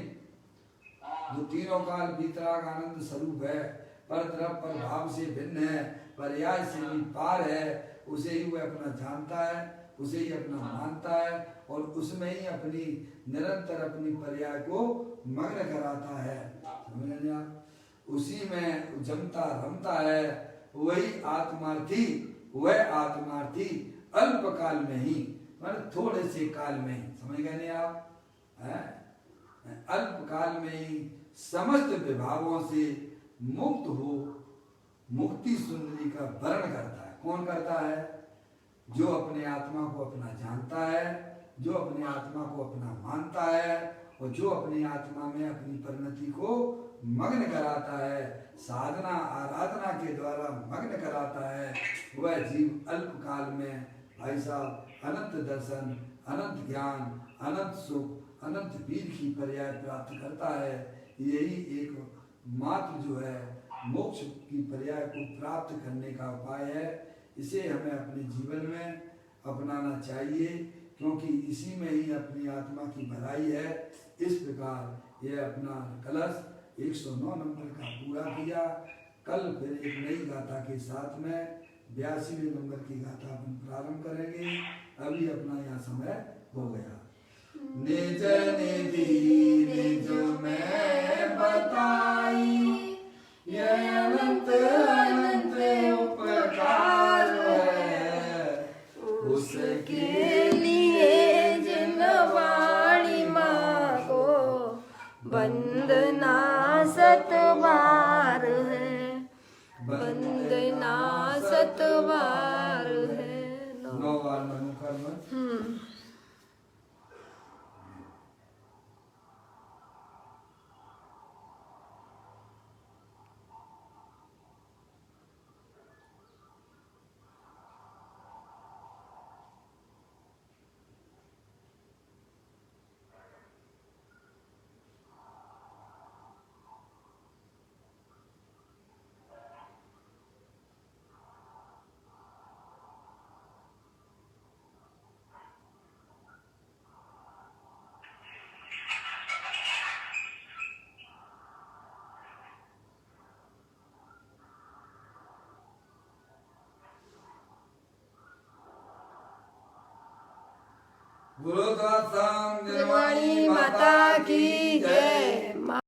जो तीनों काल वीतराग आनंद स्वरूप है, पर द्रव पर भाव से भिन्न है, पर्याय से भी पार है, उसे ही वह अपना जानता है, उसे ही अपना मानता है और उसमें ही अपनी निरंतर अपनी पर्याय को मग्न कराता है। समझ आप? उसी में जमता रमता है। वही आत्मार्थी, वह आत्मार्थी अल्प काल में ही, मतलब थोड़े से काल में ही, समझ गए नहीं आप? अल्प काल में ही समस्त विभागों से मुक्त हो मुक्ति सुंदरी का वर्ण करता है। कौन करता है? जो अपने आत्मा को अपना जानता है, जो अपने आत्मा को अपना मानता है और जो अपनी आत्मा में अपनी परिणति को मग्न कराता है, साधना आराधना के द्वारा मग्न कराता है, वह जीव अल्प काल में भाई साहब अनंत दर्शन, अनंत ज्ञान, अनंत सुख, अनंत वीर की पर्याय प्राप्त करता है। यही एक मात्र जो है मोक्ष की पर्याय को प्राप्त करने का उपाय है। इसे हमें अपने जीवन में अपनाना चाहिए, क्योंकि इसी में ही अपनी आत्मा की भलाई है। इस प्रकार यह अपना कलश 109 नंबर का पूरा किया। कल फिर एक नई गाथा के साथ में 82वें नंबर की गाथा अपन प्रारंभ करेंगे। अभी अपना यहाँ समय हो गया। निज निधि निज में बताई, यह अनंत अनंत उपकार है, उसके लिए जिन वाणी मांगो वंदना सतबार है, वंदना सतबार है। 9 बार नमो कर्म। गुरु दत्त निर्वाणी माता की